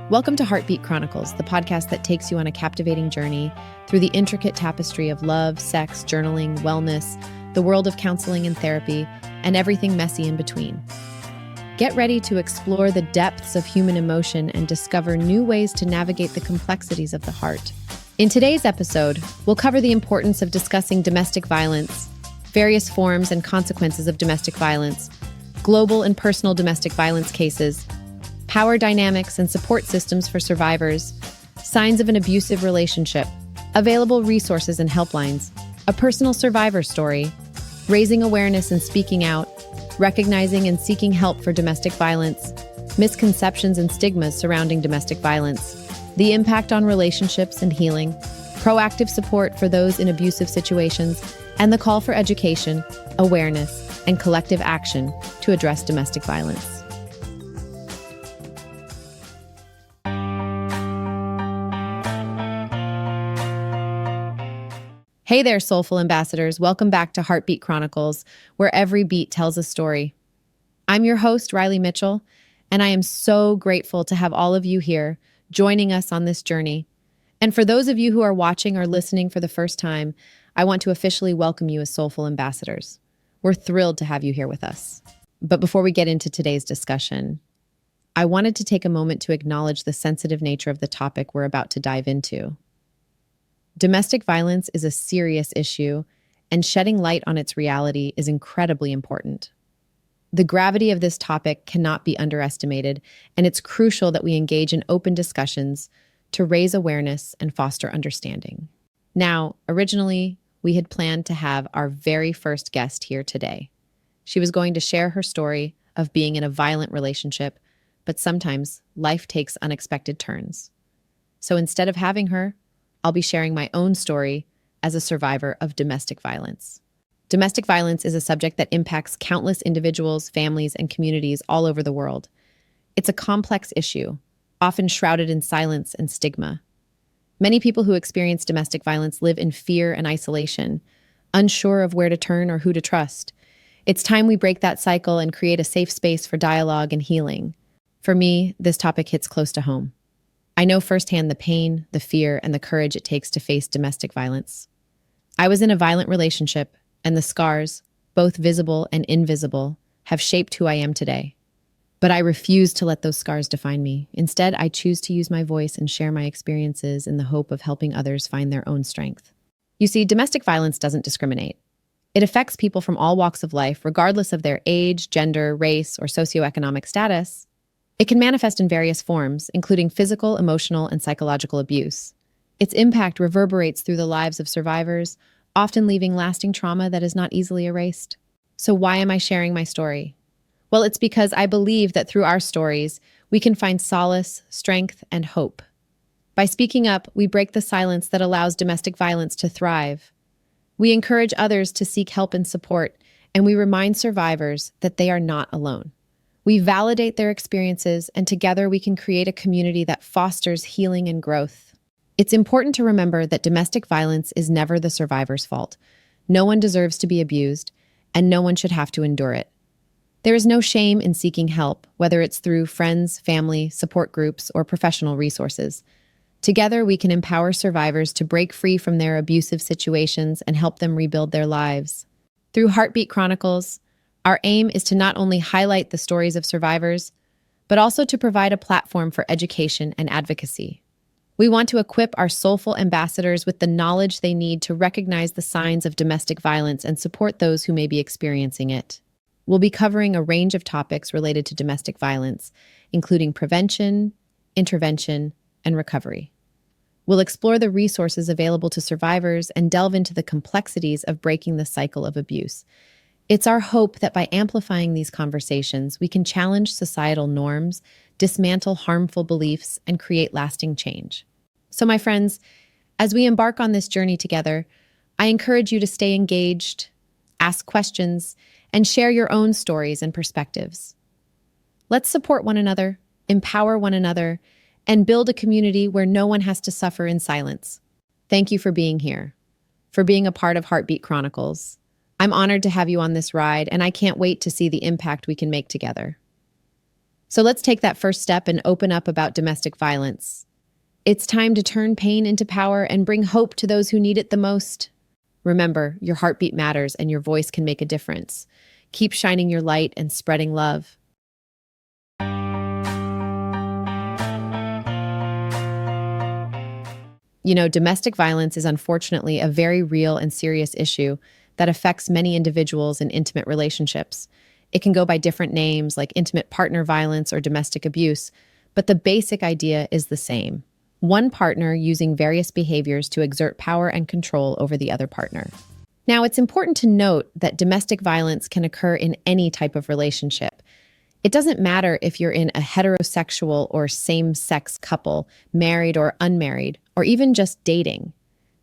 Welcome to Heartbeat Chronicles, the podcast that takes you on a captivating journey through the intricate tapestry of love, sex, journaling, wellness, the world of counseling and therapy, and everything messy in between. Get ready to explore the depths of human emotion and discover new ways to navigate the complexities of the heart. In today's episode, we'll cover the importance of discussing domestic violence, various forms and consequences of domestic violence, global and personal domestic violence cases, power dynamics and support systems for survivors, signs of an abusive relationship, available resources and helplines, a personal survivor story, raising awareness and speaking out, recognizing and seeking help for domestic violence, misconceptions and stigmas surrounding domestic violence, the impact on relationships and healing, proactive support for those in abusive situations, and the call for education, awareness, and collective action to address domestic violence. Hey there, soulful ambassadors. Welcome back to Heartbeat Chronicles, where every beat tells a story. I'm your host, Riley Mitchell, and I am so grateful to have all of you here joining us on this journey. And for those of you who are watching or listening for the first time, I want to officially welcome you as soulful ambassadors. We're thrilled to have you here with us. But before we get into today's discussion, I wanted to take a moment to acknowledge the sensitive nature of the topic we're about to dive into. Domestic violence is a serious issue, and shedding light on its reality is incredibly important. The gravity of this topic cannot be underestimated, and it's crucial that we engage in open discussions to raise awareness and foster understanding. Now, originally, we had planned to have our very first guest here today. She was going to share her story of being in a violent relationship, but sometimes life takes unexpected turns. So instead of having her, I'll be sharing my own story as a survivor of domestic violence. Domestic violence is a subject that impacts countless individuals, families, and communities all over the world. It's a complex issue, often shrouded in silence and stigma. Many people who experience domestic violence live in fear and isolation, unsure of where to turn or who to trust. It's time we break that cycle and create a safe space for dialogue and healing. For me, this topic hits close to home. I know firsthand the pain, the fear, and the courage it takes to face domestic violence. I was in a violent relationship, and the scars, both visible and invisible, have shaped who I am today. But I refuse to let those scars define me. Instead, I choose to use my voice and share my experiences in the hope of helping others find their own strength. You see, domestic violence doesn't discriminate. It affects people from all walks of life, regardless of their age, gender, race, or socioeconomic status. It can manifest in various forms, including physical, emotional, and psychological abuse. Its impact reverberates through the lives of survivors, often leaving lasting trauma that is not easily erased. So why am I sharing my story? Well, it's because I believe that through our stories, we can find solace, strength, and hope. By speaking up, we break the silence that allows domestic violence to thrive. We encourage others to seek help and support, and we remind survivors that they are not alone. We validate their experiences, and together we can create a community that fosters healing and growth. It's important to remember that domestic violence is never the survivor's fault. No one deserves to be abused, and no one should have to endure it. There is no shame in seeking help, whether it's through friends, family, support groups, or professional resources. Together, we can empower survivors to break free from their abusive situations and help them rebuild their lives. Through Heartbeat Chronicles, our aim is to not only highlight the stories of survivors, but also to provide a platform for education and advocacy. We want to equip our soulful ambassadors with the knowledge they need to recognize the signs of domestic violence and support those who may be experiencing it. We'll be covering a range of topics related to domestic violence, including prevention, intervention, and recovery. We'll explore the resources available to survivors and delve into the complexities of breaking the cycle of abuse. It's our hope that by amplifying these conversations, we can challenge societal norms, dismantle harmful beliefs, and create lasting change. So, my friends, as we embark on this journey together, I encourage you to stay engaged, ask questions, and share your own stories and perspectives. Let's support one another, empower one another, and build a community where no one has to suffer in silence. Thank you for being here, for being a part of Heartbeat Chronicles. I'm honored to have you on this ride, and I can't wait to see the impact we can make together. So let's take that first step and open up about domestic violence. It's time to turn pain into power and bring hope to those who need it the most. Remember, your heartbeat matters and your voice can make a difference. Keep shining your light and spreading love. Domestic violence is unfortunately a very real and serious issue that affects many individuals in intimate relationships. It can go by different names like intimate partner violence or domestic abuse, but the basic idea is the same. One partner using various behaviors to exert power and control over the other partner. Now, it's important to note that domestic violence can occur in any type of relationship. It doesn't matter if you're in a heterosexual or same-sex couple, married or unmarried, or even just dating.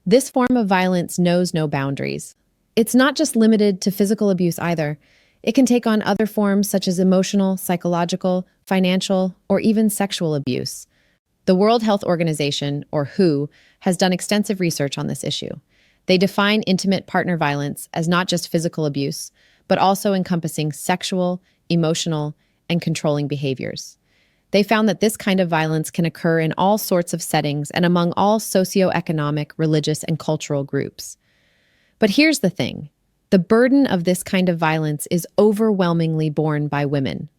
This form of violence knows no boundaries. It's not just limited to physical abuse either. It can take on other forms such as emotional, psychological, financial, or even sexual abuse. The World Health Organization, or WHO, has done extensive research on this issue. They define intimate partner violence as not just physical abuse, but also encompassing sexual, emotional, and controlling behaviors. They found that this kind of violence can occur in all sorts of settings and among all socioeconomic, religious, and cultural groups. But here's the thing. The burden of this kind of violence is overwhelmingly borne by women.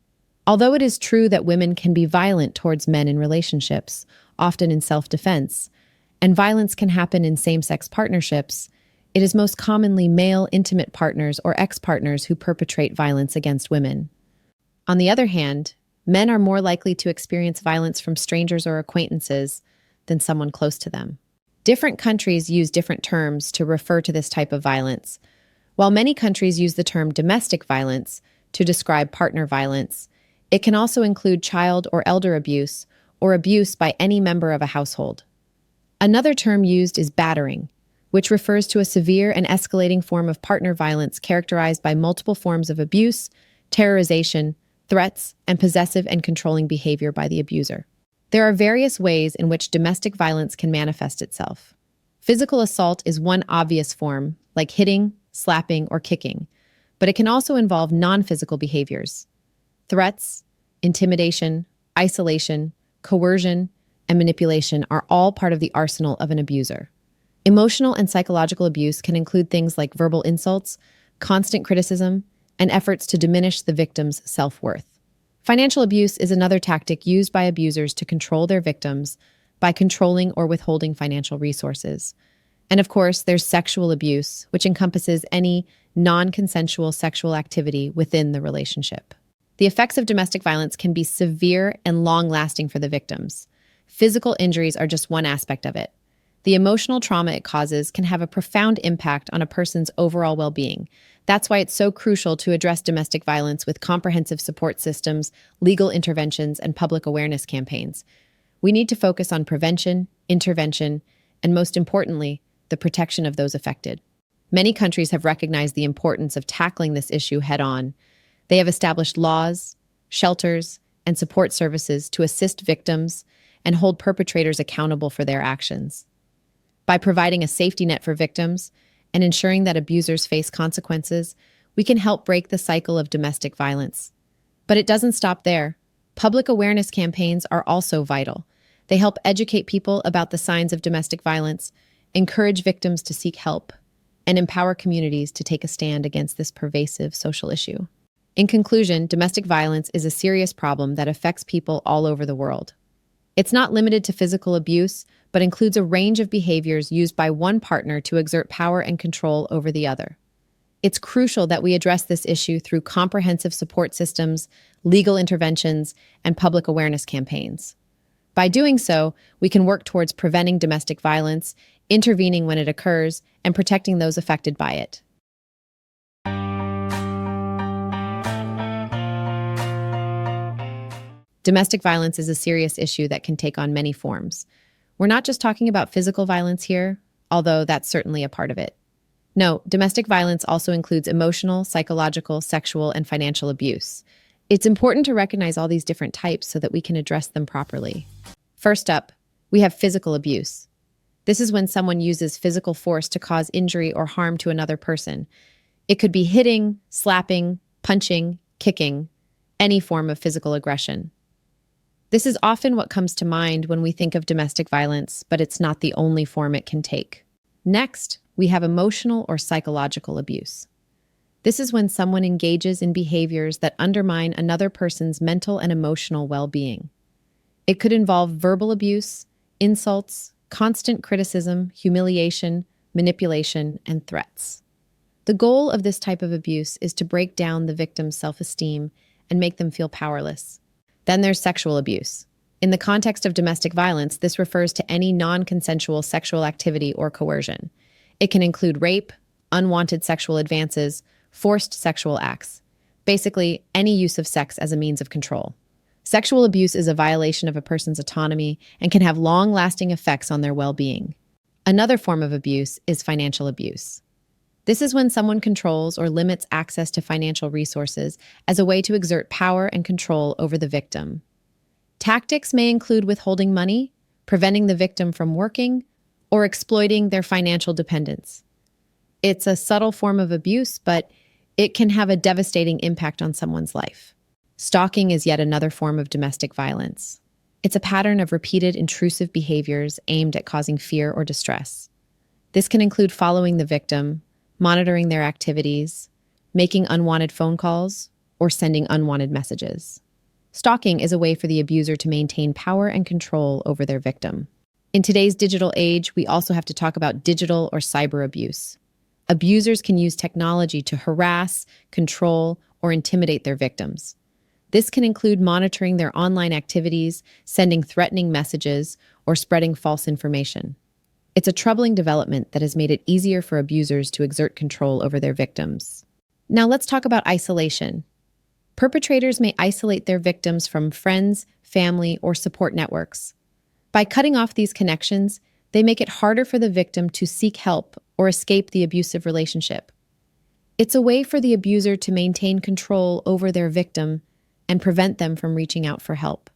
Although it is true that women can be violent towards men in relationships, often in self-defense, and violence can happen in same-sex partnerships, it is most commonly male intimate partners or ex-partners who perpetrate violence against women. On the other hand, men are more likely to experience violence from strangers or acquaintances than someone close to them. Different countries use different terms to refer to this type of violence. While many countries use the term domestic violence to describe partner violence, it can also include child or elder abuse or abuse by any member of a household. Another term used is battering, which refers to a severe and escalating form of partner violence characterized by multiple forms of abuse, terrorization, threats, and possessive and controlling behavior by the abuser. There are various ways in which domestic violence can manifest itself. Physical assault is one obvious form, like hitting, slapping, or kicking, but it can also involve non-physical behaviors. Threats, intimidation, isolation, coercion, and manipulation are all part of the arsenal of an abuser. Emotional and psychological abuse can include things like verbal insults, constant criticism, and efforts to diminish the victim's self-worth. Financial abuse is another tactic used by abusers to control their victims by controlling or withholding financial resources. And of course, there's sexual abuse, which encompasses any non-consensual sexual activity within the relationship. The effects of domestic violence can be severe and long-lasting for the victims. Physical injuries are just one aspect of it. The emotional trauma it causes can have a profound impact on a person's overall well-being. That's why it's so crucial to address domestic violence with comprehensive support systems, legal interventions, and public awareness campaigns. We need to focus on prevention, intervention, and most importantly, the protection of those affected. Many countries have recognized the importance of tackling this issue head-on. They have established laws, shelters, and support services to assist victims and hold perpetrators accountable for their actions. By providing a safety net for victims and ensuring that abusers face consequences, we can help break the cycle of domestic violence. But it doesn't stop there. Public awareness campaigns are also vital. They help educate people about the signs of domestic violence, encourage victims to seek help, and empower communities to take a stand against this pervasive social issue. In conclusion, domestic violence is a serious problem that affects people all over the world. It's not limited to physical abuse, but includes a range of behaviors used by one partner to exert power and control over the other. It's crucial that we address this issue through comprehensive support systems, legal interventions, and public awareness campaigns. By doing so, we can work towards preventing domestic violence, intervening when it occurs, and protecting those affected by it. Domestic violence is a serious issue that can take on many forms. We're not just talking about physical violence here, although that's certainly a part of it. No, domestic violence also includes emotional, psychological, sexual, and financial abuse. It's important to recognize all these different types so that we can address them properly. First up, we have physical abuse. This is when someone uses physical force to cause injury or harm to another person. It could be hitting, slapping, punching, kicking, any form of physical aggression. This is often what comes to mind when we think of domestic violence, but it's not the only form it can take. Next, we have emotional or psychological abuse. This is when someone engages in behaviors that undermine another person's mental and emotional well-being. It could involve verbal abuse, insults, constant criticism, humiliation, manipulation, and threats. The goal of this type of abuse is to break down the victim's self-esteem and make them feel powerless. Then there's sexual abuse. In the context of domestic violence, this refers to any non-consensual sexual activity or coercion. It can include rape, unwanted sexual advances, forced sexual acts. Basically, any use of sex as a means of control. Sexual abuse is a violation of a person's autonomy and can have long-lasting effects on their well-being. Another form of abuse is financial abuse. This is when someone controls or limits access to financial resources as a way to exert power and control over the victim. Tactics may include withholding money, preventing the victim from working, or exploiting their financial dependence. It's a subtle form of abuse, but it can have a devastating impact on someone's life. Stalking is yet another form of domestic violence. It's a pattern of repeated intrusive behaviors aimed at causing fear or distress. This can include following the victim, monitoring their activities, making unwanted phone calls, or sending unwanted messages. Stalking is a way for the abuser to maintain power and control over their victim. In today's digital age, we also have to talk about digital or cyber abuse. Abusers can use technology to harass, control, or intimidate their victims. This can include monitoring their online activities, sending threatening messages, or spreading false information. It's a troubling development that has made it easier for abusers to exert control over their victims. Now let's talk about isolation. Perpetrators may isolate their victims from friends, family, or support networks. By cutting off these connections, they make it harder for the victim to seek help or escape the abusive relationship. It's a way for the abuser to maintain control over their victim and prevent them from reaching out for help.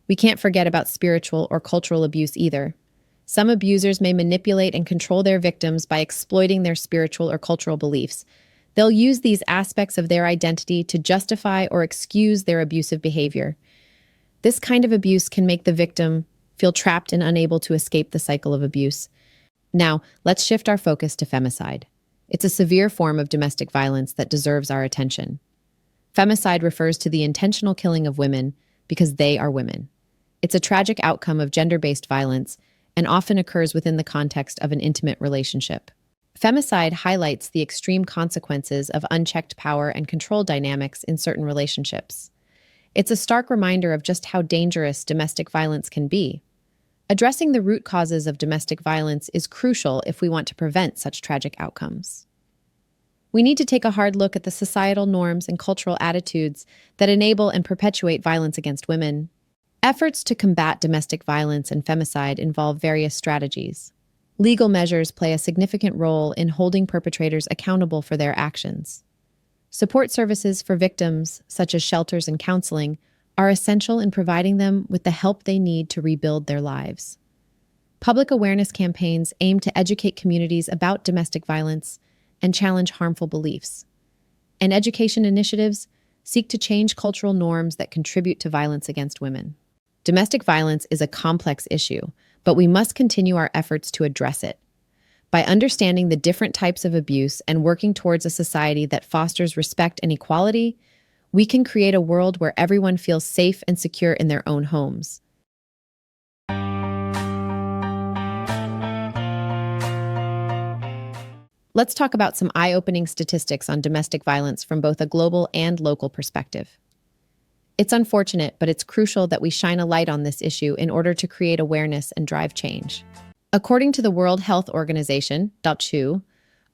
We can't forget about spiritual or cultural abuse either. Some abusers may manipulate and control their victims by exploiting their spiritual or cultural beliefs. They'll use these aspects of their identity to justify or excuse their abusive behavior. This kind of abuse can make the victim feel trapped and unable to escape the cycle of abuse. Now, let's shift our focus to femicide. It's a severe form of domestic violence that deserves our attention. Femicide refers to the intentional killing of women because they are women. It's a tragic outcome of gender-based violence and often occurs within the context of an intimate relationship. Femicide highlights the extreme consequences of unchecked power and control dynamics in certain relationships. It's a stark reminder of just how dangerous domestic violence can be. Addressing the root causes of domestic violence is crucial if we want to prevent such tragic outcomes. We need to take a hard look at the societal norms and cultural attitudes that enable and perpetuate violence against women. Efforts to combat domestic violence and femicide involve various strategies. Legal measures play a significant role in holding perpetrators accountable for their actions. Support services for victims, such as shelters and counseling, are essential in providing them with the help they need to rebuild their lives. Public awareness campaigns aim to educate communities about domestic violence and challenge harmful beliefs. And education initiatives seek to change cultural norms that contribute to violence against women. Domestic violence is a complex issue, but we must continue our efforts to address it. By understanding the different types of abuse and working towards a society that fosters respect and equality, we can create a world where everyone feels safe and secure in their own homes. Let's talk about some eye-opening statistics on domestic violence from both a global and local perspective. It's unfortunate, but it's crucial that we shine a light on this issue in order to create awareness and drive change. According to the World Health Organization, WHO,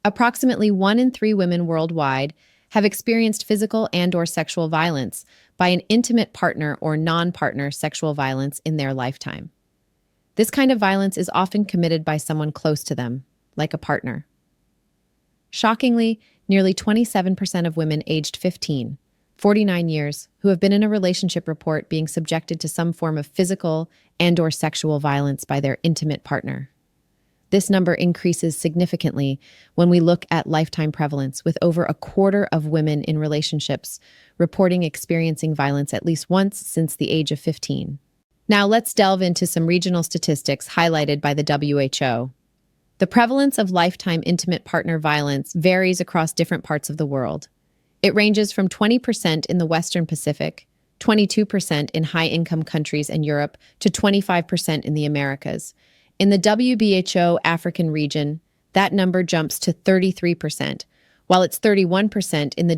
approximately 1 in 3 women worldwide have experienced physical and/or sexual violence by an intimate partner or non-partner sexual violence in their lifetime. This kind of violence is often committed by someone close to them, like a partner. Shockingly, nearly 27% of women aged 15, 49 years, who have been in a relationship report being subjected to some form of physical and/or sexual violence by their intimate partner. This number increases significantly when we look at lifetime prevalence, with over a quarter of women in relationships reporting experiencing violence at least once since the age of 15. Now let's delve into some regional statistics highlighted by the WHO. The prevalence of lifetime intimate partner violence varies across different parts of the world. It ranges from 20% in the Western Pacific, 22% in high-income countries and Europe, to 25% in the Americas. In the WHO African region, that number jumps to 33%, while it's 31% in the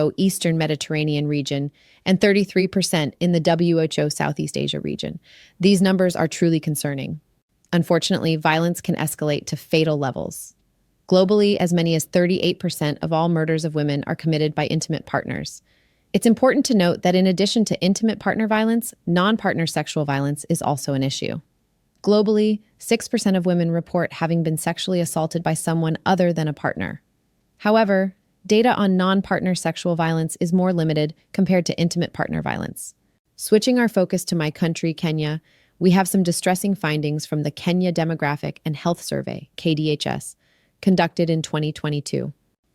WHO Eastern Mediterranean region and 33% in the WHO Southeast Asia region. These numbers are truly concerning. Unfortunately, violence can escalate to fatal levels. Globally, as many as 38% of all murders of women are committed by intimate partners. It's important to note that in addition to intimate partner violence, non-partner sexual violence is also an issue. Globally, 6% of women report having been sexually assaulted by someone other than a partner. However, data on non-partner sexual violence is more limited compared to intimate partner violence. Switching our focus to my country, Kenya, we have some distressing findings from the Kenya Demographic and Health Survey, KDHS, conducted in 2022.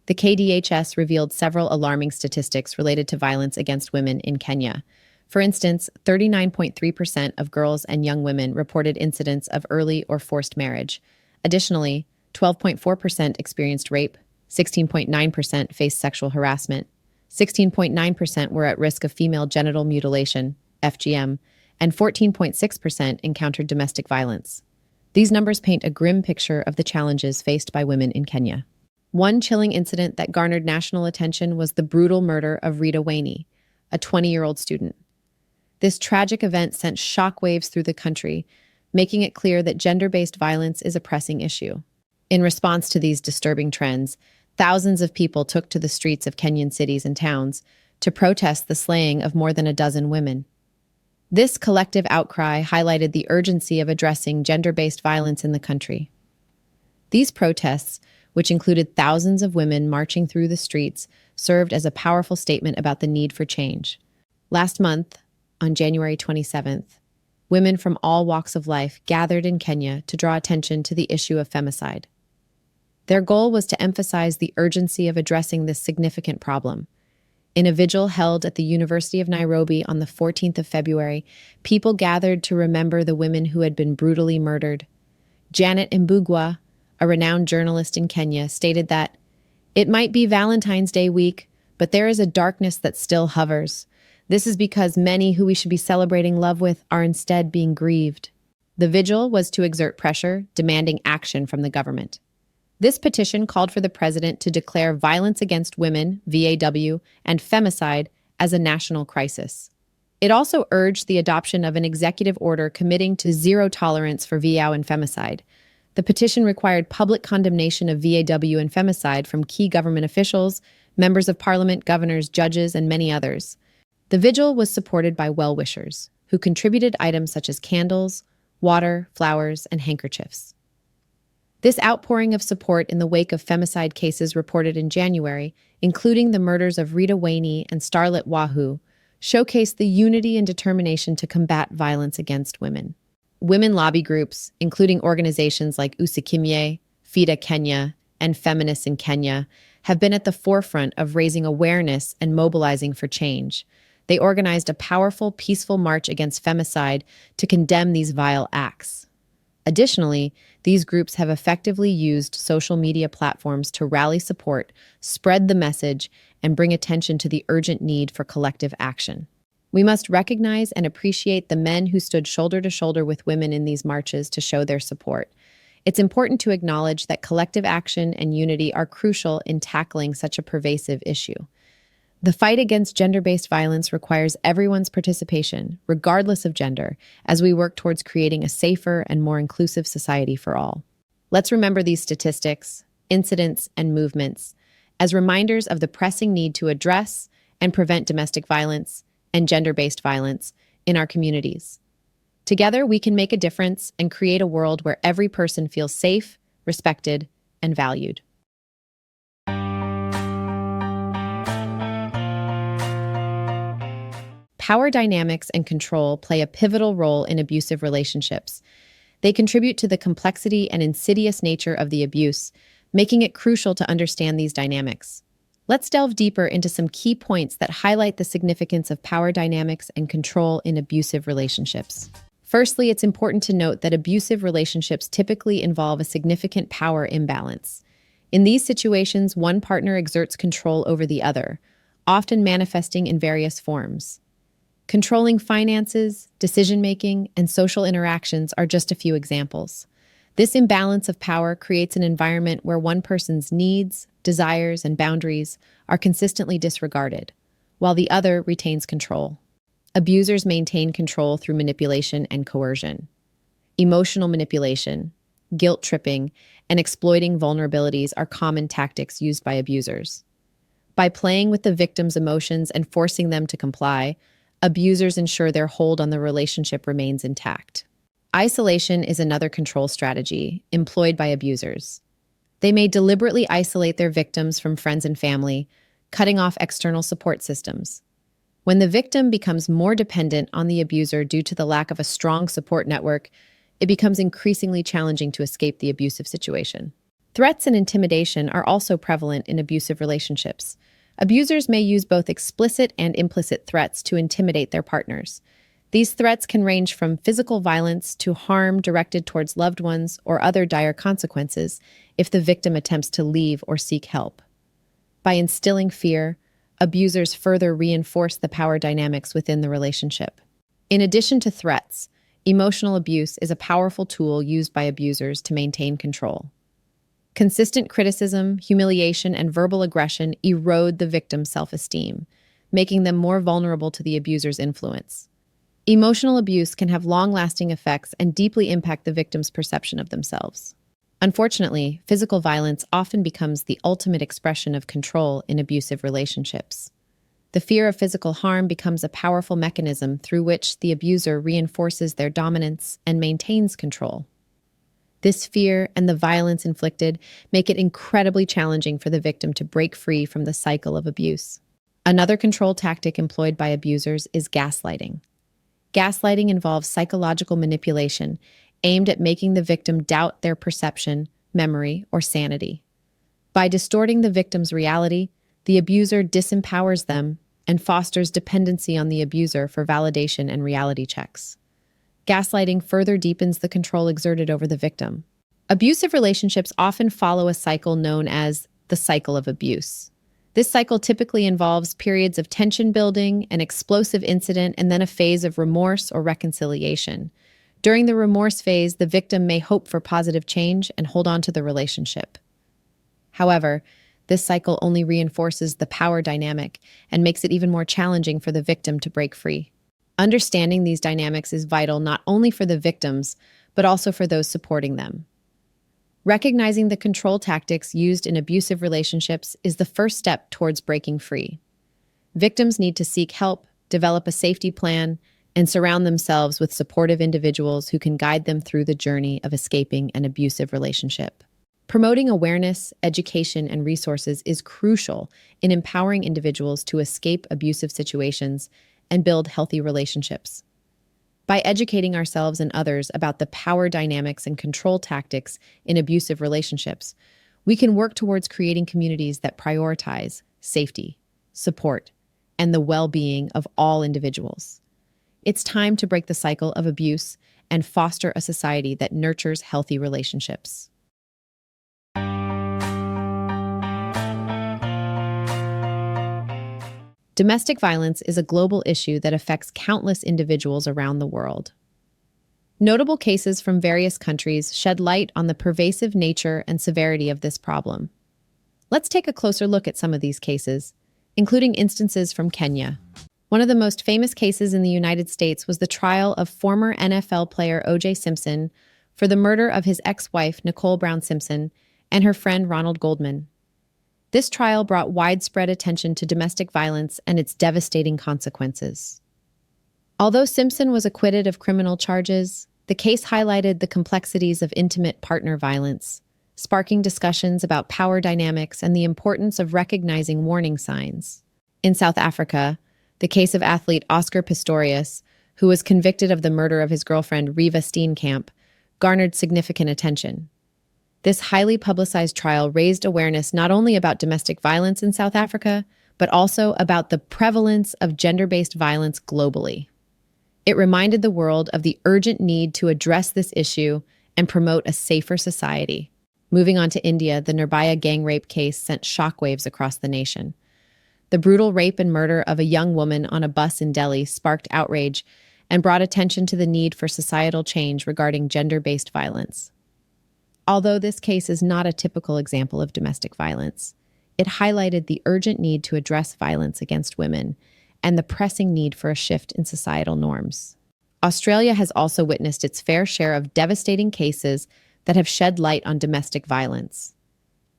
The KDHS revealed several alarming statistics related to violence against women in Kenya. For instance, 39.3% of girls and young women reported incidents of early or forced marriage. Additionally, 12.4% experienced rape, 16.9% faced sexual harassment, 16.9% were at risk of female genital mutilation, FGM, and 14.6% encountered domestic violence. These numbers paint a grim picture of the challenges faced by women in Kenya. One chilling incident that garnered national attention was the brutal murder of Rita Waney, a 20-year-old student. This tragic event sent shockwaves through the country, making it clear that gender-based violence is a pressing issue. In response to these disturbing trends, thousands of people took to the streets of Kenyan cities and towns to protest the slaying of more than a dozen women. This collective outcry highlighted the urgency of addressing gender-based violence in the country. These protests, which included thousands of women marching through the streets, served as a powerful statement about the need for change. Last month, on January 27th, women from all walks of life gathered in Kenya to draw attention to the issue of femicide. Their goal was to emphasize the urgency of addressing this significant problem. In a vigil held at the University of Nairobi on the 14th of February, people gathered to remember the women who had been brutally murdered. Janet Mbugua, a renowned journalist in Kenya, stated that, "It might be Valentine's Day week, but there is a darkness that still hovers. This is because many who we should be celebrating love with are instead being grieved." The vigil was to exert pressure, demanding action from the government. This petition called for the president to declare violence against women, VAW, and femicide as a national crisis. It also urged the adoption of an executive order committing to zero tolerance for VAW and femicide. The petition required public condemnation of VAW and femicide from key government officials, members of parliament, governors, judges, and many others. The vigil was supported by well-wishers, who contributed items such as candles, water, flowers, and handkerchiefs. This outpouring of support in the wake of femicide cases reported in January, including the murders of Rita Waney and Starlet Wahu, showcased the unity and determination to combat violence against women. Women lobby groups, including organizations like Usikimye, FIDA Kenya, and Feminists in Kenya, have been at the forefront of raising awareness and mobilizing for change. They organized a powerful, peaceful march against femicide to condemn these vile acts. Additionally, these groups have effectively used social media platforms to rally support, spread the message, and bring attention to the urgent need for collective action. We must recognize and appreciate the men who stood shoulder to shoulder with women in these marches to show their support. It's important to acknowledge that collective action and unity are crucial in tackling such a pervasive issue. The fight against gender-based violence requires everyone's participation, regardless of gender, as we work towards creating a safer and more inclusive society for all. Let's remember these statistics, incidents, and movements as reminders of the pressing need to address and prevent domestic violence and gender-based violence in our communities. Together, we can make a difference and create a world where every person feels safe, respected, and valued. Power dynamics and control play a pivotal role in abusive relationships. They contribute to the complexity and insidious nature of the abuse, making it crucial to understand these dynamics. Let's delve deeper into some key points that highlight the significance of power dynamics and control in abusive relationships. Firstly, it's important to note that abusive relationships typically involve a significant power imbalance. In these situations, one partner exerts control over the other, often manifesting in various forms. Controlling finances, decision-making, and social interactions are just a few examples. This imbalance of power creates an environment where one person's needs, desires, and boundaries are consistently disregarded, while the other retains control. Abusers maintain control through manipulation and coercion. Emotional manipulation, guilt tripping, and exploiting vulnerabilities are common tactics used by abusers. By playing with the victim's emotions and forcing them to comply, abusers ensure their hold on the relationship remains intact. Isolation is another control strategy employed by abusers. They may deliberately isolate their victims from friends and family, cutting off external support systems. When the victim becomes more dependent on the abuser due to the lack of a strong support network, it becomes increasingly challenging to escape the abusive situation. Threats and intimidation are also prevalent in abusive relationships. Abusers may use both explicit and implicit threats to intimidate their partners. These threats can range from physical violence to harm directed towards loved ones or other dire consequences if the victim attempts to leave or seek help. By instilling fear, abusers further reinforce the power dynamics within the relationship. In addition to threats, emotional abuse is a powerful tool used by abusers to maintain control. Consistent criticism, humiliation, and verbal aggression erode the victim's self-esteem, making them more vulnerable to the abuser's influence. Emotional abuse can have long-lasting effects and deeply impact the victim's perception of themselves. Unfortunately, physical violence often becomes the ultimate expression of control in abusive relationships. The fear of physical harm becomes a powerful mechanism through which the abuser reinforces their dominance and maintains control. This fear and the violence inflicted make it incredibly challenging for the victim to break free from the cycle of abuse. Another control tactic employed by abusers is gaslighting. Gaslighting involves psychological manipulation aimed at making the victim doubt their perception, memory, or sanity. By distorting the victim's reality, the abuser disempowers them and fosters dependency on the abuser for validation and reality checks. Gaslighting further deepens the control exerted over the victim. Abusive relationships often follow a cycle known as the cycle of abuse. This cycle typically involves periods of tension building, an explosive incident, and then a phase of remorse or reconciliation. During the remorse phase, the victim may hope for positive change and hold on to the relationship. However, this cycle only reinforces the power dynamic and makes it even more challenging for the victim to break free. Understanding these dynamics is vital not only for the victims, but also for those supporting them. Recognizing the control tactics used in abusive relationships is the first step towards breaking free. Victims need to seek help, develop a safety plan, and surround themselves with supportive individuals who can guide them through the journey of escaping an abusive relationship. Promoting awareness, education, and resources is crucial in empowering individuals to escape abusive situations and build healthy relationships. By educating ourselves and others about the power dynamics and control tactics in abusive relationships, we can work towards creating communities that prioritize safety, support, and the well-being of all individuals. It's time to break the cycle of abuse and foster a society that nurtures healthy relationships. Domestic violence is a global issue that affects countless individuals around the world. Notable cases from various countries shed light on the pervasive nature and severity of this problem. Let's take a closer look at some of these cases, including instances from Kenya. One of the most famous cases in the United States was the trial of former NFL player O.J. Simpson for the murder of his ex-wife Nicole Brown Simpson and her friend Ronald Goldman. This trial brought widespread attention to domestic violence and its devastating consequences. Although Simpson was acquitted of criminal charges, the case highlighted the complexities of intimate partner violence, sparking discussions about power dynamics and the importance of recognizing warning signs. In South Africa, the case of athlete Oscar Pistorius, who was convicted of the murder of his girlfriend Riva Steenkamp, garnered significant attention. This highly publicized trial raised awareness not only about domestic violence in South Africa, but also about the prevalence of gender-based violence globally. It reminded the world of the urgent need to address this issue and promote a safer society. Moving on to India, the Nirbhaya gang rape case sent shockwaves across the nation. The brutal rape and murder of a young woman on a bus in Delhi sparked outrage and brought attention to the need for societal change regarding gender-based violence. Although this case is not a typical example of domestic violence, it highlighted the urgent need to address violence against women and the pressing need for a shift in societal norms. Australia has also witnessed its fair share of devastating cases that have shed light on domestic violence.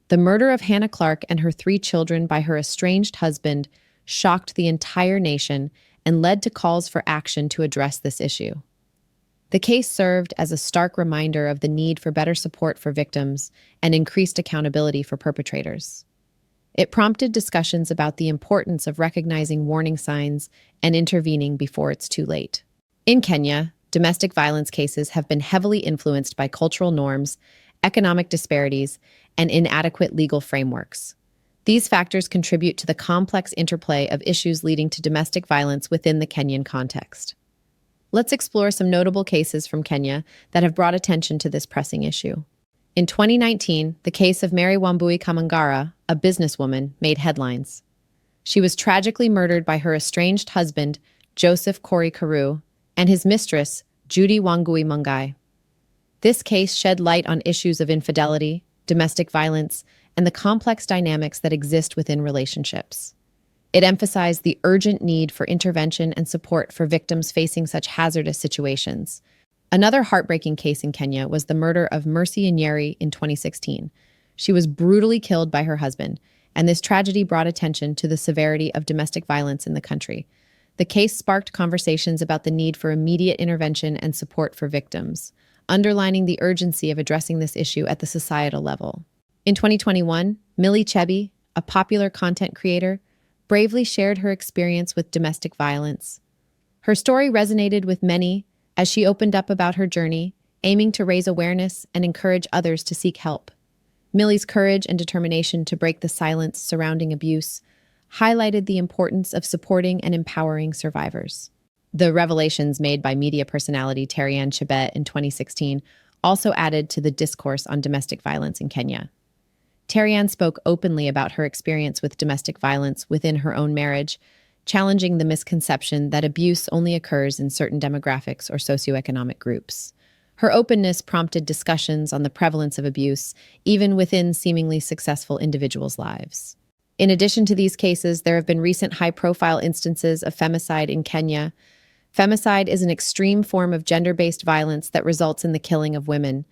The murder of Hannah Clark and her 3 children by her estranged husband shocked the entire nation and led to calls for action to address this issue. The case served as a stark reminder of the need for better support for victims and increased accountability for perpetrators. It prompted discussions about the importance of recognizing warning signs and intervening before it's too late. In Kenya, domestic violence cases have been heavily influenced by cultural norms, economic disparities, and inadequate legal frameworks. These factors contribute to the complex interplay of issues leading to domestic violence within the Kenyan context. Let's explore some notable cases from Kenya that have brought attention to this pressing issue. In 2019, the case of Mary Wambui Kamangara, a businesswoman, made headlines. She was tragically murdered by her estranged husband, Joseph Kori Karu, and his mistress, Judy Wangui Mungai. This case shed light on issues of infidelity, domestic violence, and the complex dynamics that exist within relationships. It emphasized the urgent need for intervention and support for victims facing such hazardous situations. Another heartbreaking case in Kenya was the murder of Mercy Nyeri in 2016. She was brutally killed by her husband, and this tragedy brought attention to the severity of domestic violence in the country. The case sparked conversations about the need for immediate intervention and support for victims, underlining the urgency of addressing this issue at the societal level. In 2021, Millie Chebby, a popular content creator, bravely shared her experience with domestic violence. Her story resonated with many as she opened up about her journey, aiming to raise awareness and encourage others to seek help. Millie's courage and determination to break the silence surrounding abuse highlighted the importance of supporting and empowering survivors. The revelations made by media personality Terry-Ann Chebet in 2016 also added to the discourse on domestic violence in Kenya. Terry-Ann spoke openly about her experience with domestic violence within her own marriage, challenging the misconception that abuse only occurs in certain demographics or socioeconomic groups. Her openness prompted discussions on the prevalence of abuse, even within seemingly successful individuals' lives. In addition to these cases, there have been recent high-profile instances of femicide in Kenya. Femicide is an extreme form of gender-based violence that results in the killing of women.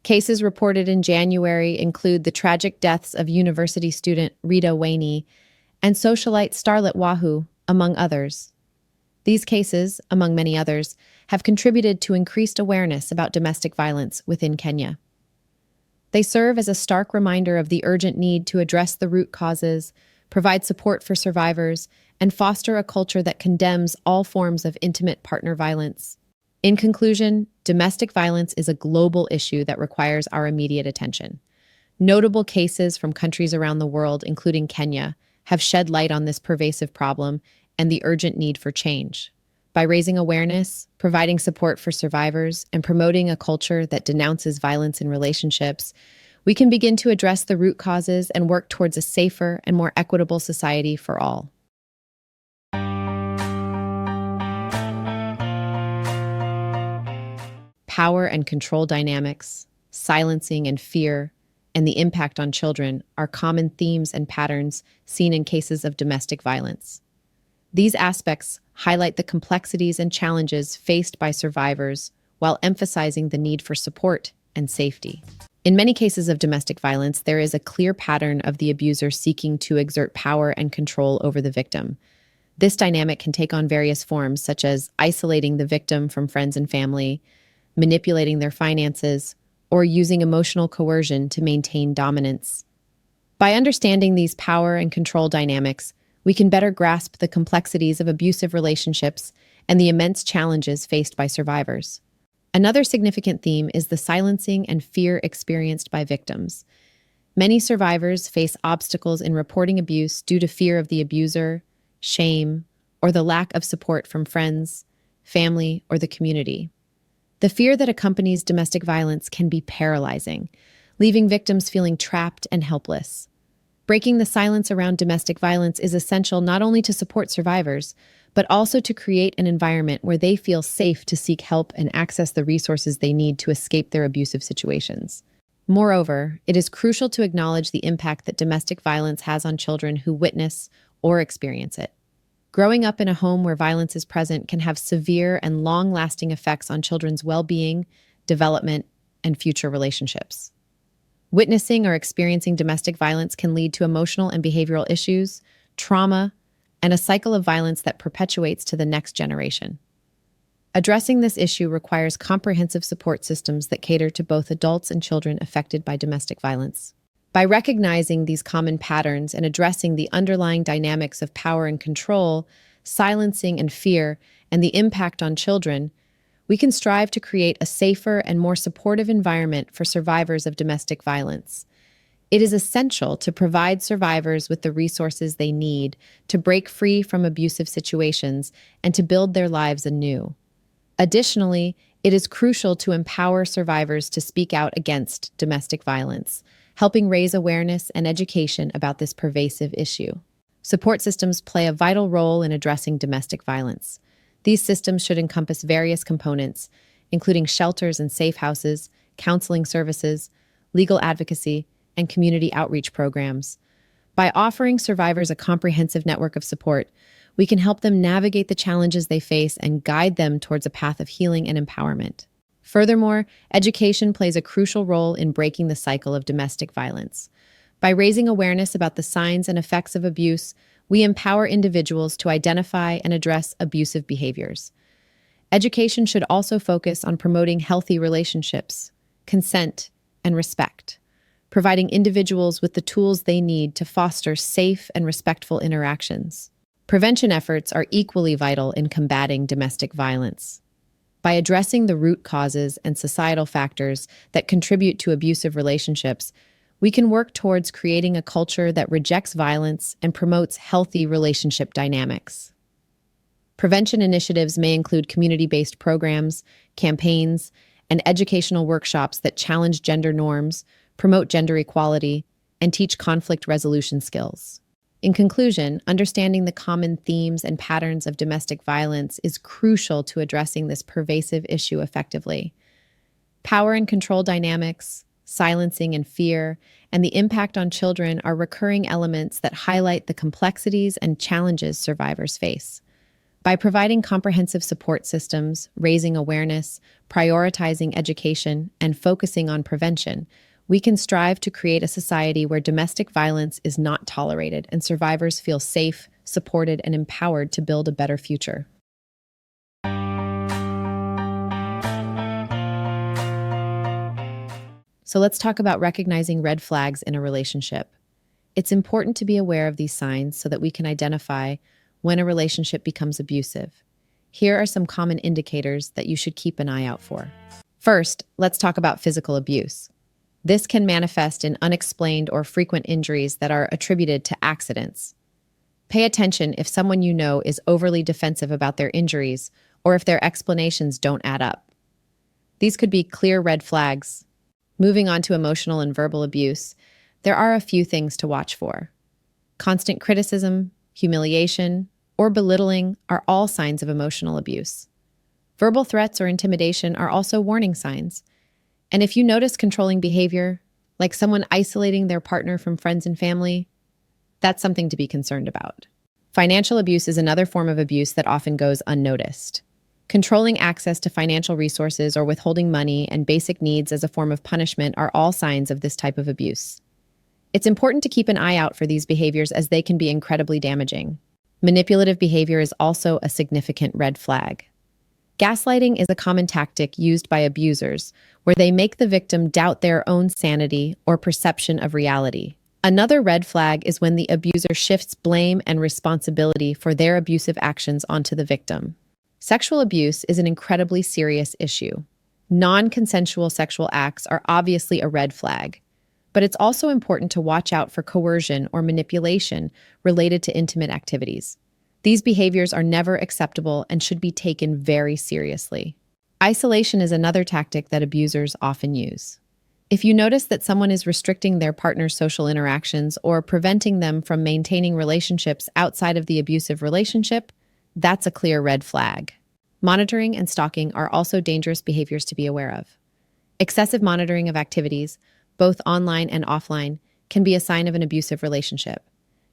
Cases reported in January include the tragic deaths of university student Rita Wainey and socialite Starlet Wahoo, among others. These cases, among many others, have contributed to increased awareness about domestic violence within Kenya. They serve as a stark reminder of the urgent need to address the root causes, provide support for survivors, and foster a culture that condemns all forms of intimate partner violence. In conclusion, domestic violence is a global issue that requires our immediate attention. Notable cases from countries around the world, including Kenya, have shed light on this pervasive problem and the urgent need for change. By raising awareness, providing support for survivors, and promoting a culture that denounces violence in relationships, we can begin to address the root causes and work towards a safer and more equitable society for all. Power and control dynamics, silencing and fear, and the impact on children are common themes and patterns seen in cases of domestic violence. These aspects highlight the complexities and challenges faced by survivors while emphasizing the need for support and safety. In many cases of domestic violence, there is a clear pattern of the abuser seeking to exert power and control over the victim. This dynamic can take on various forms, such as isolating the victim from friends and family, manipulating their finances, or using emotional coercion to maintain dominance. By understanding these power and control dynamics, we can better grasp the complexities of abusive relationships and the immense challenges faced by survivors. Another significant theme is the silencing and fear experienced by victims. Many survivors face obstacles in reporting abuse due to fear of the abuser, shame, or the lack of support from friends, family, or the community. The fear that accompanies domestic violence can be paralyzing, leaving victims feeling trapped and helpless. Breaking the silence around domestic violence is essential not only to support survivors, but also to create an environment where they feel safe to seek help and access the resources they need to escape their abusive situations. Moreover, it is crucial to acknowledge the impact that domestic violence has on children who witness or experience it. Growing up in a home where violence is present can have severe and long-lasting effects on children's well-being, development, and future relationships. Witnessing or experiencing domestic violence can lead to emotional and behavioral issues, trauma, and a cycle of violence that perpetuates to the next generation. Addressing this issue requires comprehensive support systems that cater to both adults and children affected by domestic violence. By recognizing these common patterns and addressing the underlying dynamics of power and control, silencing and fear, and the impact on children, we can strive to create a safer and more supportive environment for survivors of domestic violence. It is essential to provide survivors with the resources they need to break free from abusive situations and to build their lives anew. Additionally, it is crucial to empower survivors to speak out against domestic violence, helping raise awareness and education about this pervasive issue. Support systems play a vital role in addressing domestic violence. These systems should encompass various components, including shelters and safe houses, counseling services, legal advocacy, and community outreach programs. By offering survivors a comprehensive network of support, we can help them navigate the challenges they face and guide them towards a path of healing and empowerment. Furthermore, education plays a crucial role in breaking the cycle of domestic violence. By raising awareness about the signs and effects of abuse, we empower individuals to identify and address abusive behaviors. Education should also focus on promoting healthy relationships, consent, and respect, providing individuals with the tools they need to foster safe and respectful interactions. Prevention efforts are equally vital in combating domestic violence. By addressing the root causes and societal factors that contribute to abusive relationships, we can work towards creating a culture that rejects violence and promotes healthy relationship dynamics. Prevention initiatives may include community-based programs, campaigns, and educational workshops that challenge gender norms, promote gender equality, and teach conflict resolution skills. In conclusion, understanding the common themes and patterns of domestic violence is crucial to addressing this pervasive issue effectively. Power and control dynamics, silencing and fear, and the impact on children are recurring elements that highlight the complexities and challenges survivors face. By providing comprehensive support systems, raising awareness, prioritizing education, and focusing on prevention, we can strive to create a society where domestic violence is not tolerated and survivors feel safe, supported, and empowered to build a better future. So let's talk about recognizing red flags in a relationship. It's important to be aware of these signs so that we can identify when a relationship becomes abusive. Here are some common indicators that you should keep an eye out for. First, let's talk about physical abuse. This can manifest in unexplained or frequent injuries that are attributed to accidents. Pay attention if someone you know is overly defensive about their injuries or if their explanations don't add up. These could be clear red flags. Moving on to emotional and verbal abuse, there are a few things to watch for. Constant criticism, humiliation, or belittling are all signs of emotional abuse. Verbal threats or intimidation are also warning signs. And if you notice controlling behavior, like someone isolating their partner from friends and family, that's something to be concerned about. Financial abuse is another form of abuse that often goes unnoticed. Controlling access to financial resources or withholding money and basic needs as a form of punishment are all signs of this type of abuse. It's important to keep an eye out for these behaviors as they can be incredibly damaging. Manipulative behavior is also a significant red flag. Gaslighting is a common tactic used by abusers, where they make the victim doubt their own sanity or perception of reality. Another red flag is when the abuser shifts blame and responsibility for their abusive actions onto the victim. Sexual abuse is an incredibly serious issue. Non-consensual sexual acts are obviously a red flag, but it's also important to watch out for coercion or manipulation related to intimate activities. These behaviors are never acceptable and should be taken very seriously. Isolation is another tactic that abusers often use. If you notice that someone is restricting their partner's social interactions or preventing them from maintaining relationships outside of the abusive relationship, that's a clear red flag. Monitoring and stalking are also dangerous behaviors to be aware of. Excessive monitoring of activities, both online and offline, can be a sign of an abusive relationship.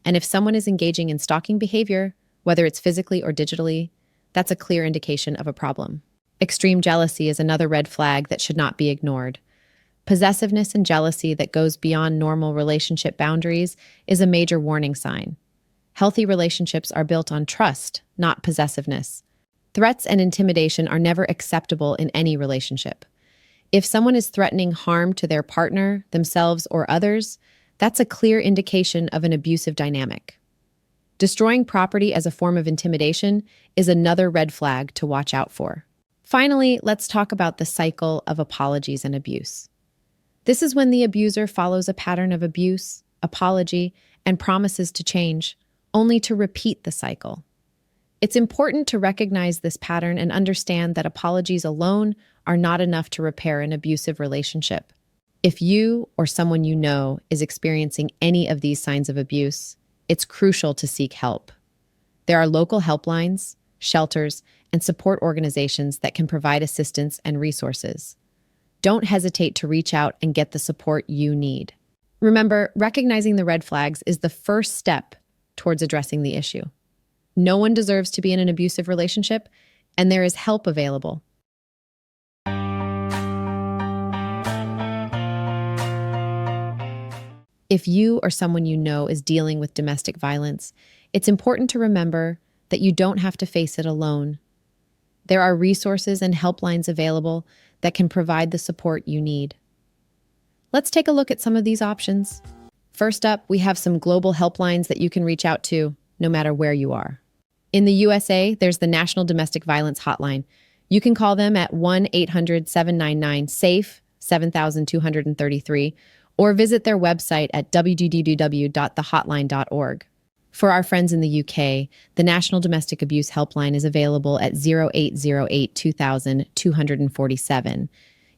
And if someone is engaging in stalking behavior, whether it's physically or digitally, that's a clear indication of a problem. Extreme jealousy is another red flag that should not be ignored. Possessiveness and jealousy that goes beyond normal relationship boundaries is a major warning sign. Healthy relationships are built on trust, not possessiveness. Threats and intimidation are never acceptable in any relationship. If someone is threatening harm to their partner, themselves, or others, that's a clear indication of an abusive dynamic. Destroying property as a form of intimidation is another red flag to watch out for. Finally, let's talk about the cycle of apologies and abuse. This is when the abuser follows a pattern of abuse, apology, and promises to change, only to repeat the cycle. It's important to recognize this pattern and understand that apologies alone are not enough to repair an abusive relationship. If you or someone you know is experiencing any of these signs of abuse, it's crucial to seek help. There are local helplines, shelters, and support organizations that can provide assistance and resources. Don't hesitate to reach out and get the support you need. Remember, recognizing the red flags is the first step towards addressing the issue. No one deserves to be in an abusive relationship, and there is help available. If you or someone you know is dealing with domestic violence, it's important to remember that you don't have to face it alone. There are resources and helplines available that can provide the support you need. Let's take a look at some of these options. First up, we have some global helplines that you can reach out to, no matter where you are. In the USA, there's the National Domestic Violence Hotline. You can call them at 1-800-799-SAFE, 7233, or visit their website at www.thehotline.org. For our friends in the UK, the National Domestic Abuse Helpline is available at 0808 2000 247.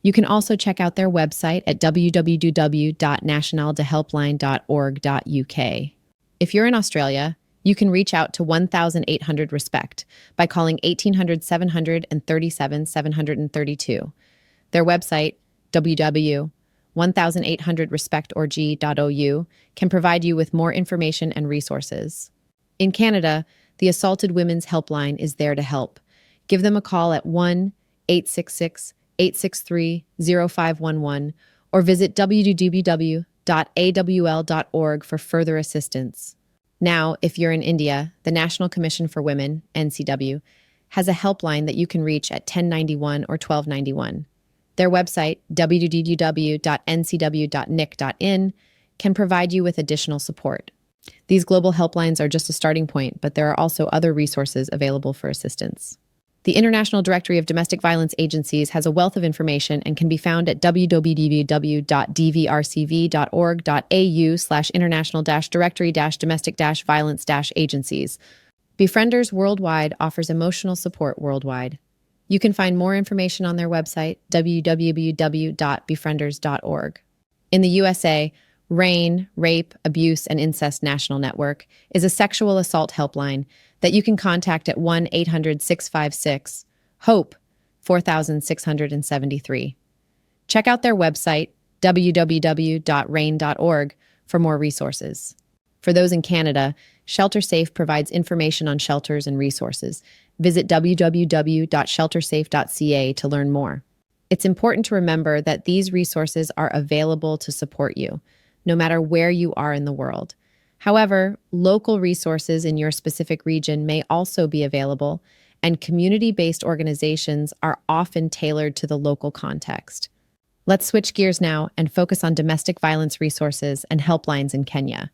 You can also check out their website at www.nationaldehelpline.org.uk. If you're in Australia, you can reach out to 1800 RESPECT by calling 1800 737 732. Their website, www.1800respectorg.ou, can provide you with more information and resources. In Canada, the Assaulted Women's Helpline is there to help. Give them a call at 1-866-863-0511 or visit www.awl.org for further assistance. Now, if you're in India, the National Commission for Women, NCW, has a helpline that you can reach at 1091 or 1291. Their website, www.ncw.nic.in, can provide you with additional support. These global helplines are just a starting point, but there are also other resources available for assistance. The International Directory of Domestic Violence Agencies has a wealth of information and can be found at www.dvrcv.org.au/international-directory-domestic-violence-agencies. Befrienders Worldwide offers emotional support worldwide. You can find more information on their website, www.befrienders.org. In the USA, RAIN, Rape, Abuse, and Incest National Network, is a sexual assault helpline that you can contact at 1-800-656-HOPE 4673. Check out their website, www.rain.org, for more resources. For those in Canada, Shelter Safe provides information on shelters and resources. Visit www.sheltersafe.ca to learn more. It's important to remember that these resources are available to support you, no matter where you are in the world. However, local resources in your specific region may also be available, and community-based organizations are often tailored to the local context. Let's switch gears now and focus on domestic violence resources and helplines in Kenya.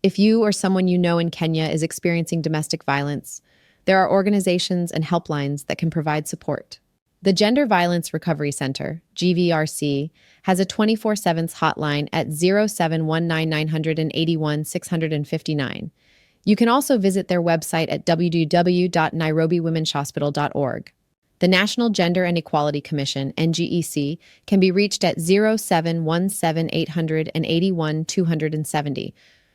If you or someone you know in Kenya is experiencing domestic violence, there are organizations and helplines that can provide support. The Gender Violence Recovery Center, GVRC, has a 24/7 hotline at 0719-981-659. You can also visit their website at www.nairobiwomenshospital.org. The National Gender and Equality Commission, NGEC, can be reached at 0717-881-270.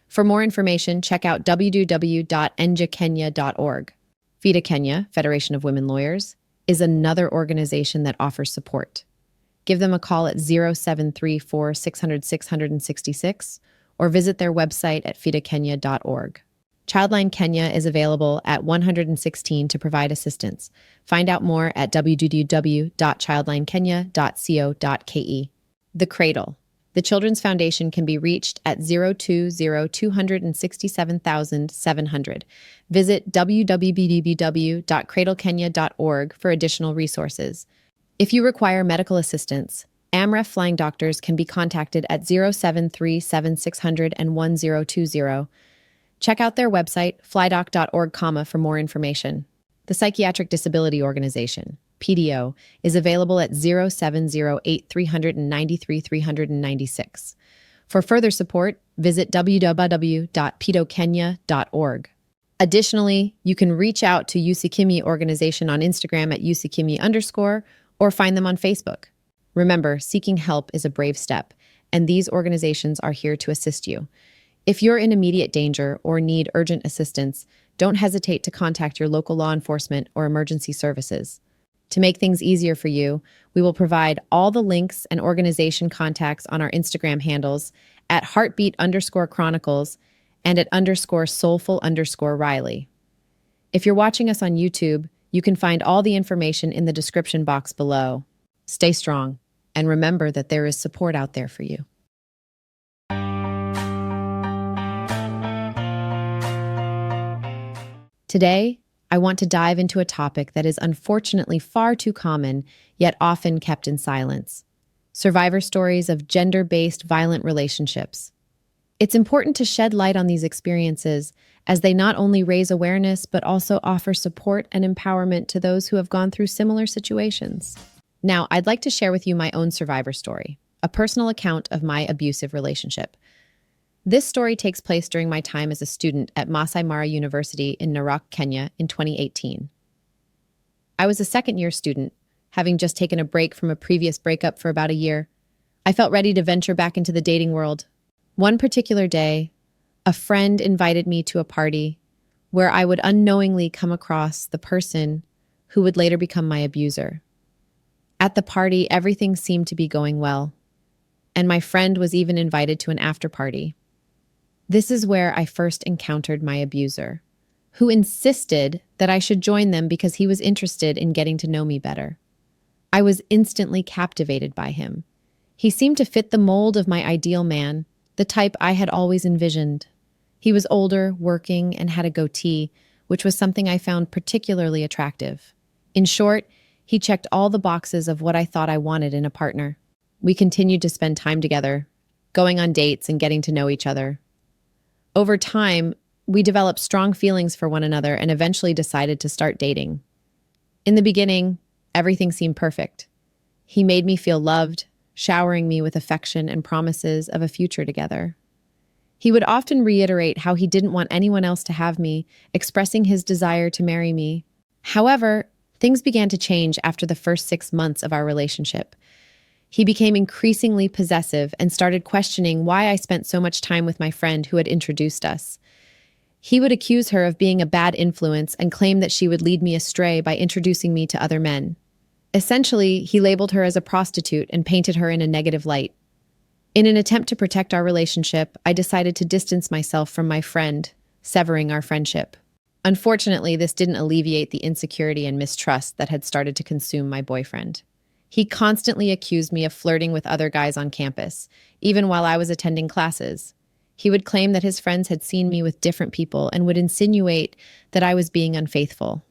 For more information, check out www.njkenya.org. FIDA Kenya, Federation of Women Lawyers, is another organization that offers support. Give them a call at 0734-600-666 or visit their website at fidakenya.org. Childline Kenya is available at 116 to provide assistance. Find out more at www.childlinekenya.co.ke. The Cradle. The Children's Foundation can be reached at 020-267,700. Visit www.cradlekenya.org for additional resources. If you require medical assistance, AMREF Flying Doctors can be contacted at 0737-600-1020. Check out their website, flydoc.org, for more information. The Psychiatric Disability Organization, PDO, is available at 0708-393-396. For further support, visit www.pedokenya.org. Additionally, you can reach out to Usikimi Organization on Instagram at usikimi_ or find them on Facebook. Remember, seeking help is a brave step, and these organizations are here to assist you. If you're in immediate danger or need urgent assistance, don't hesitate to contact your local law enforcement or emergency services. To make things easier for you, we will provide all the links and organization contacts on our Instagram handles at heartbeat_chronicles and at _soulful_Riley. If you're watching us on YouTube, you can find all the information in the description box below. Stay strong, and remember that there is support out there for you. Today, I want to dive into a topic that is unfortunately far too common, yet often kept in silence: survivor stories of gender-based violent relationships. It's important to shed light on these experiences, as they not only raise awareness but also offer support and empowerment to those who have gone through similar situations. Now, I'd like to share with you my own survivor story, a personal account of my abusive relationship. This story takes place during my time as a student at Masai Mara University in Narok, Kenya in 2018. I was a second-year student, having just taken a break from a previous breakup for about a year. I felt ready to venture back into the dating world. One particular day, a friend invited me to a party where I would unknowingly come across the person who would later become my abuser. At the party, everything seemed to be going well, and my friend was even invited to an after-party. This is where I first encountered my abuser, who insisted that I should join them because he was interested in getting to know me better. I was instantly captivated by him. He seemed to fit the mold of my ideal man, the type I had always envisioned. He was older, working, and had a goatee, which was something I found particularly attractive. In short, he checked all the boxes of what I thought I wanted in a partner. We continued to spend time together, going on dates and getting to know each other. Over time, we developed strong feelings for one another and eventually decided to start dating. In the beginning, everything seemed perfect. He made me feel loved, showering me with affection and promises of a future together. He would often reiterate how he didn't want anyone else to have me, expressing his desire to marry me. However, things began to change after the first 6 months of our relationship. He became increasingly possessive and started questioning why I spent so much time with my friend who had introduced us. He would accuse her of being a bad influence and claim that she would lead me astray by introducing me to other men. Essentially, he labeled her as a prostitute and painted her in a negative light. In an attempt to protect our relationship, I decided to distance myself from my friend, severing our friendship. Unfortunately, this didn't alleviate the insecurity and mistrust that had started to consume my boyfriend. He constantly accused me of flirting with other guys on campus, even while I was attending classes. He would claim that his friends had seen me with different people and would insinuate that I was being unfaithful.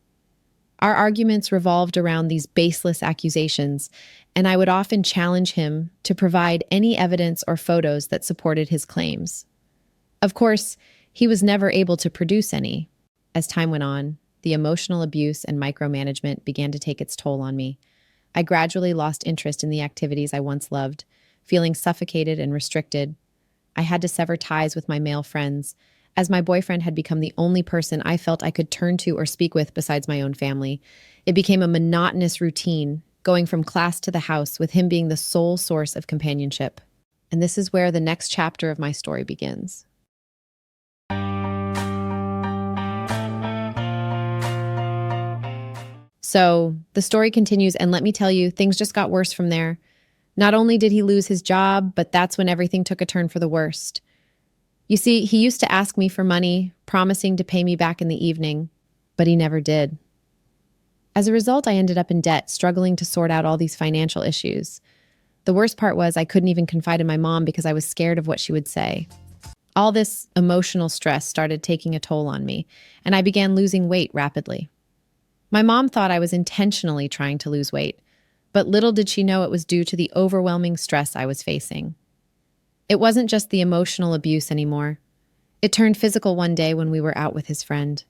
Our arguments revolved around these baseless accusations, and I would often challenge him to provide any evidence or photos that supported his claims. Of course, he was never able to produce any. As time went on, the emotional abuse and micromanagement began to take its toll on me. I gradually lost interest in the activities I once loved, feeling suffocated and restricted. I had to sever ties with my male friends, as my boyfriend had become the only person I felt I could turn to or speak with besides my own family. It became a monotonous routine, going from class to the house, with him being the sole source of companionship. And this is where the next chapter of my story begins. So the story continues, and let me tell you, things just got worse from there. Not only did he lose his job, but that's when everything took a turn for the worst. You see, he used to ask me for money, promising to pay me back in the evening, but he never did. As a result, I ended up in debt, struggling to sort out all these financial issues. The worst part was I couldn't even confide in my mom because I was scared of what she would say. All this emotional stress started taking a toll on me, and I began losing weight rapidly. My mom thought I was intentionally trying to lose weight, but little did she know it was due to the overwhelming stress I was facing. It wasn't just the emotional abuse anymore. It turned physical one day when we were out with his friend.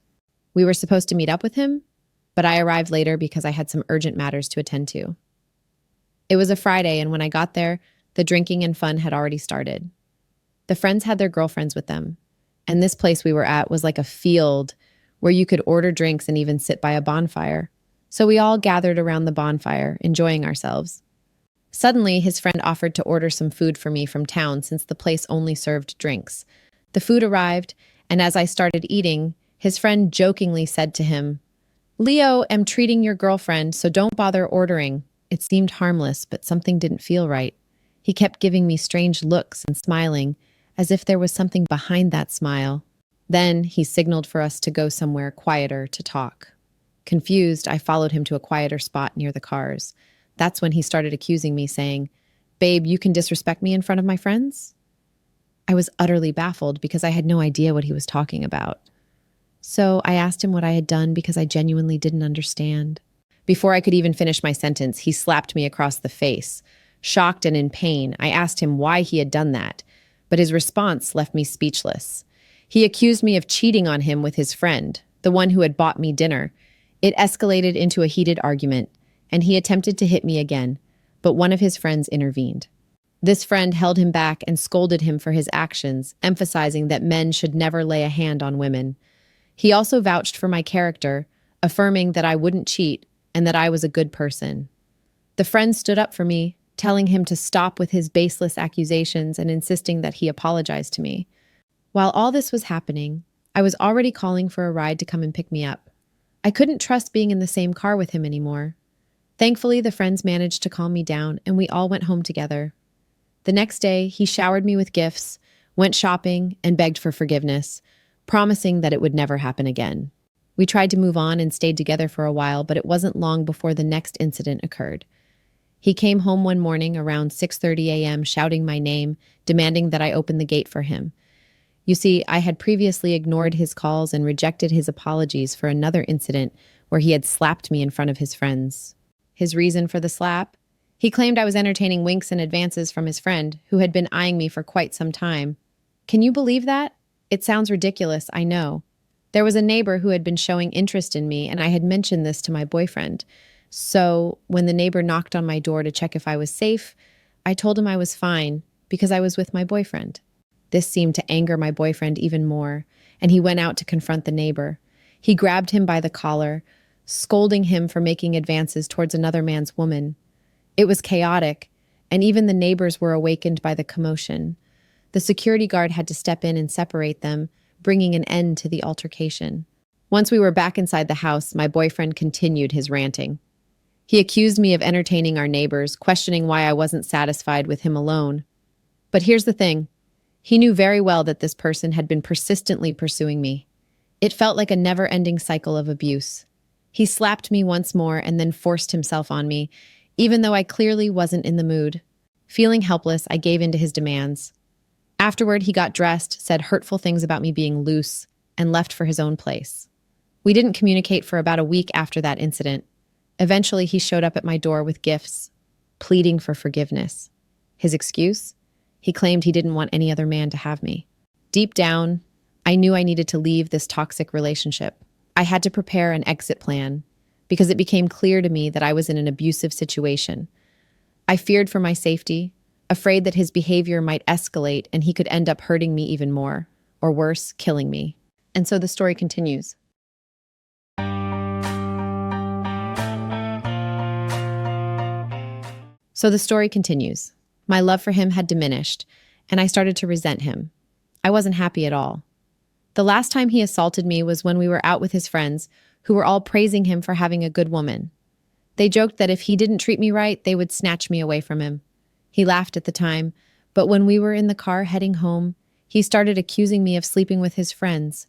We were supposed to meet up with him, but I arrived later because I had some urgent matters to attend to. It was a Friday, and when I got there, the drinking and fun had already started. The friends had their girlfriends with them, and this place we were at was like a field where you could order drinks and even sit by a bonfire. So we all gathered around the bonfire, enjoying ourselves. Suddenly, his friend offered to order some food for me from town since the place only served drinks. The food arrived, and as I started eating, his friend jokingly said to him, "Leo, am treating your girlfriend, so don't bother ordering." It seemed harmless, but something didn't feel right. He kept giving me strange looks and smiling, as if there was something behind that smile. Then he signaled for us to go somewhere quieter to talk. Confused, I followed him to a quieter spot near the cars. That's when he started accusing me, saying, "Babe, you can disrespect me in front of my friends?" I was utterly baffled because I had no idea what he was talking about. So I asked him what I had done because I genuinely didn't understand. Before I could even finish my sentence, he slapped me across the face. Shocked and in pain, I asked him why he had done that, but his response left me speechless. He accused me of cheating on him with his friend, the one who had bought me dinner. It escalated into a heated argument, and he attempted to hit me again, but one of his friends intervened. This friend held him back and scolded him for his actions, emphasizing that men should never lay a hand on women. He also vouched for my character, affirming that I wouldn't cheat and that I was a good person. The friend stood up for me, telling him to stop with his baseless accusations and insisting that he apologize to me. While all this was happening, I was already calling for a ride to come and pick me up. I couldn't trust being in the same car with him anymore. Thankfully, the friends managed to calm me down, and we all went home together. The next day, he showered me with gifts, went shopping, and begged for forgiveness, promising that it would never happen again. We tried to move on and stayed together for a while, but it wasn't long before the next incident occurred. He came home one morning around 6:30 a.m. shouting my name, demanding that I open the gate for him. You see, I had previously ignored his calls and rejected his apologies for another incident where he had slapped me in front of his friends. His reason for the slap? He claimed I was entertaining winks and advances from his friend, who had been eyeing me for quite some time. Can you believe that? It sounds ridiculous, I know. There was a neighbor who had been showing interest in me, and I had mentioned this to my boyfriend. So when the neighbor knocked on my door to check if I was safe, I told him I was fine because I was with my boyfriend. This seemed to anger my boyfriend even more, and he went out to confront the neighbor. He grabbed him by the collar, scolding him for making advances towards another man's woman. It was chaotic, and even the neighbors were awakened by the commotion. The security guard had to step in and separate them, bringing an end to the altercation. Once we were back inside the house, my boyfriend continued his ranting. He accused me of entertaining our neighbors, questioning why I wasn't satisfied with him alone. But here's the thing. He knew very well that this person had been persistently pursuing me. It felt like a never-ending cycle of abuse. He slapped me once more and then forced himself on me, even though I clearly wasn't in the mood. Feeling helpless, I gave in to his demands. Afterward, he got dressed, said hurtful things about me being loose, and left for his own place. We didn't communicate for about a week after that incident. Eventually, he showed up at my door with gifts, pleading for forgiveness. His excuse? He claimed he didn't want any other man to have me. Deep down, I knew I needed to leave this toxic relationship. I had to prepare an exit plan, because it became clear to me that I was in an abusive situation. I feared for my safety, afraid that his behavior might escalate and he could end up hurting me even more, or worse, killing me. And so the story continues. My love for him had diminished, and I started to resent him. I wasn't happy at all. The last time he assaulted me was when we were out with his friends, who were all praising him for having a good woman. They joked that if he didn't treat me right, they would snatch me away from him. He laughed at the time, but when we were in the car heading home, he started accusing me of sleeping with his friends.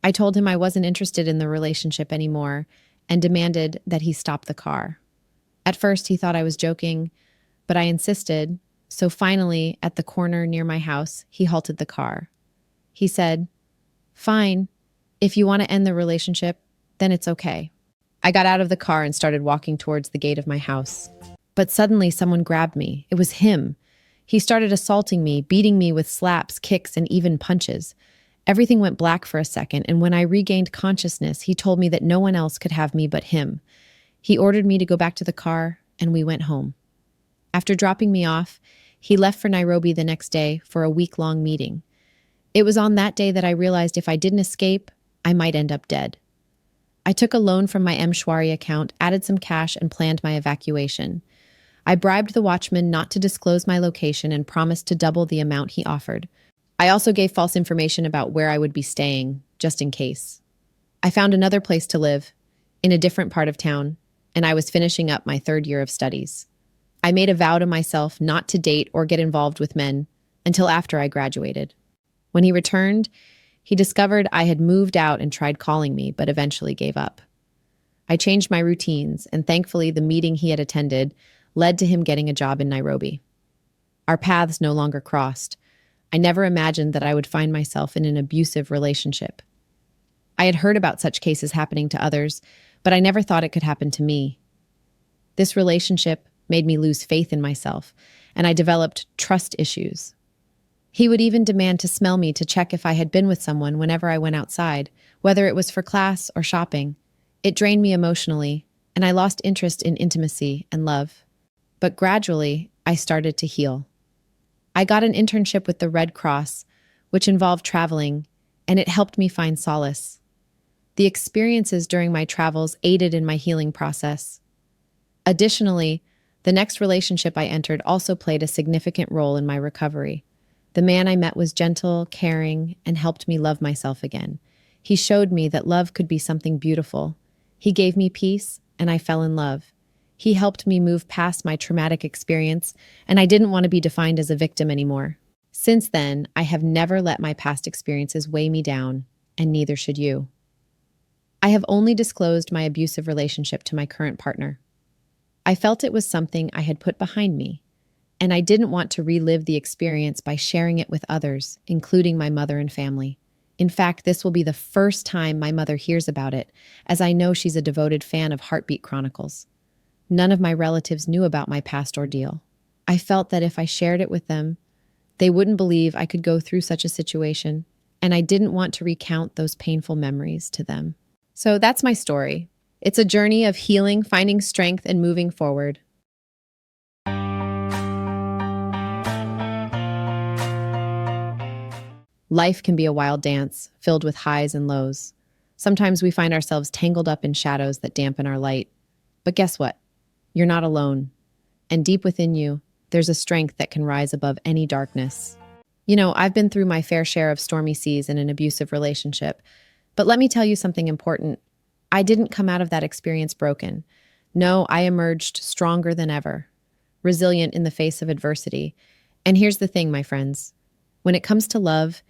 I told him I wasn't interested in the relationship anymore and demanded that he stop the car. At first, he thought I was joking, but I insisted, so finally, at the corner near my house, he halted the car. He said, "Fine, if you want to end the relationship, then it's okay." I got out of the car and started walking towards the gate of my house. But suddenly someone grabbed me. It was him. He started assaulting me, beating me with slaps, kicks, and even punches. Everything went black for a second, and when I regained consciousness, he told me that no one else could have me but him. He ordered me to go back to the car, and we went home. After dropping me off, he left for Nairobi the next day for a week-long meeting. It was on that day that I realized if I didn't escape, I might end up dead. I took a loan from my M-Shwari account, added some cash, and planned my evacuation. I bribed the watchman not to disclose my location and promised to double the amount he offered. I also gave false information about where I would be staying, just in case. I found another place to live, in a different part of town, and I was finishing up my 3rd year of studies. I made a vow to myself not to date or get involved with men until after I graduated. When he returned, he discovered I had moved out and tried calling me, but eventually gave up. I changed my routines, and thankfully the meeting he had attended led to him getting a job in Nairobi. Our paths no longer crossed. I never imagined that I would find myself in an abusive relationship. I had heard about such cases happening to others, but I never thought it could happen to me. This relationship made me lose faith in myself, and I developed trust issues. He would even demand to smell me to check if I had been with someone whenever I went outside, whether it was for class or shopping. It drained me emotionally, and I lost interest in intimacy and love. But gradually, I started to heal. I got an internship with the Red Cross, which involved traveling, and it helped me find solace. The experiences during my travels aided in my healing process. Additionally, the next relationship I entered also played a significant role in my recovery. The man I met was gentle, caring, and helped me love myself again. He showed me that love could be something beautiful. He gave me peace, and I fell in love. He helped me move past my traumatic experience, and I didn't want to be defined as a victim anymore. Since then, I have never let my past experiences weigh me down, and neither should you. I have only disclosed my abusive relationship to my current partner. I felt it was something I had put behind me, and I didn't want to relive the experience by sharing it with others, including my mother and family. In fact, this will be the first time my mother hears about it, as I know she's a devoted fan of Heartbeat Chronicles. None of my relatives knew about my past ordeal. I felt that if I shared it with them, they wouldn't believe I could go through such a situation, and I didn't want to recount those painful memories to them. So that's my story. It's a journey of healing, finding strength, and moving forward. Life can be a wild dance, filled with highs and lows. Sometimes we find ourselves tangled up in shadows that dampen our light. But guess what? You're not alone. And deep within you, there's a strength that can rise above any darkness. I've been through my fair share of stormy seas in an abusive relationship. But let me tell you something important. I didn't come out of that experience broken. No, I emerged stronger than ever, resilient in the face of adversity. And here's the thing, my friends. When it comes to love,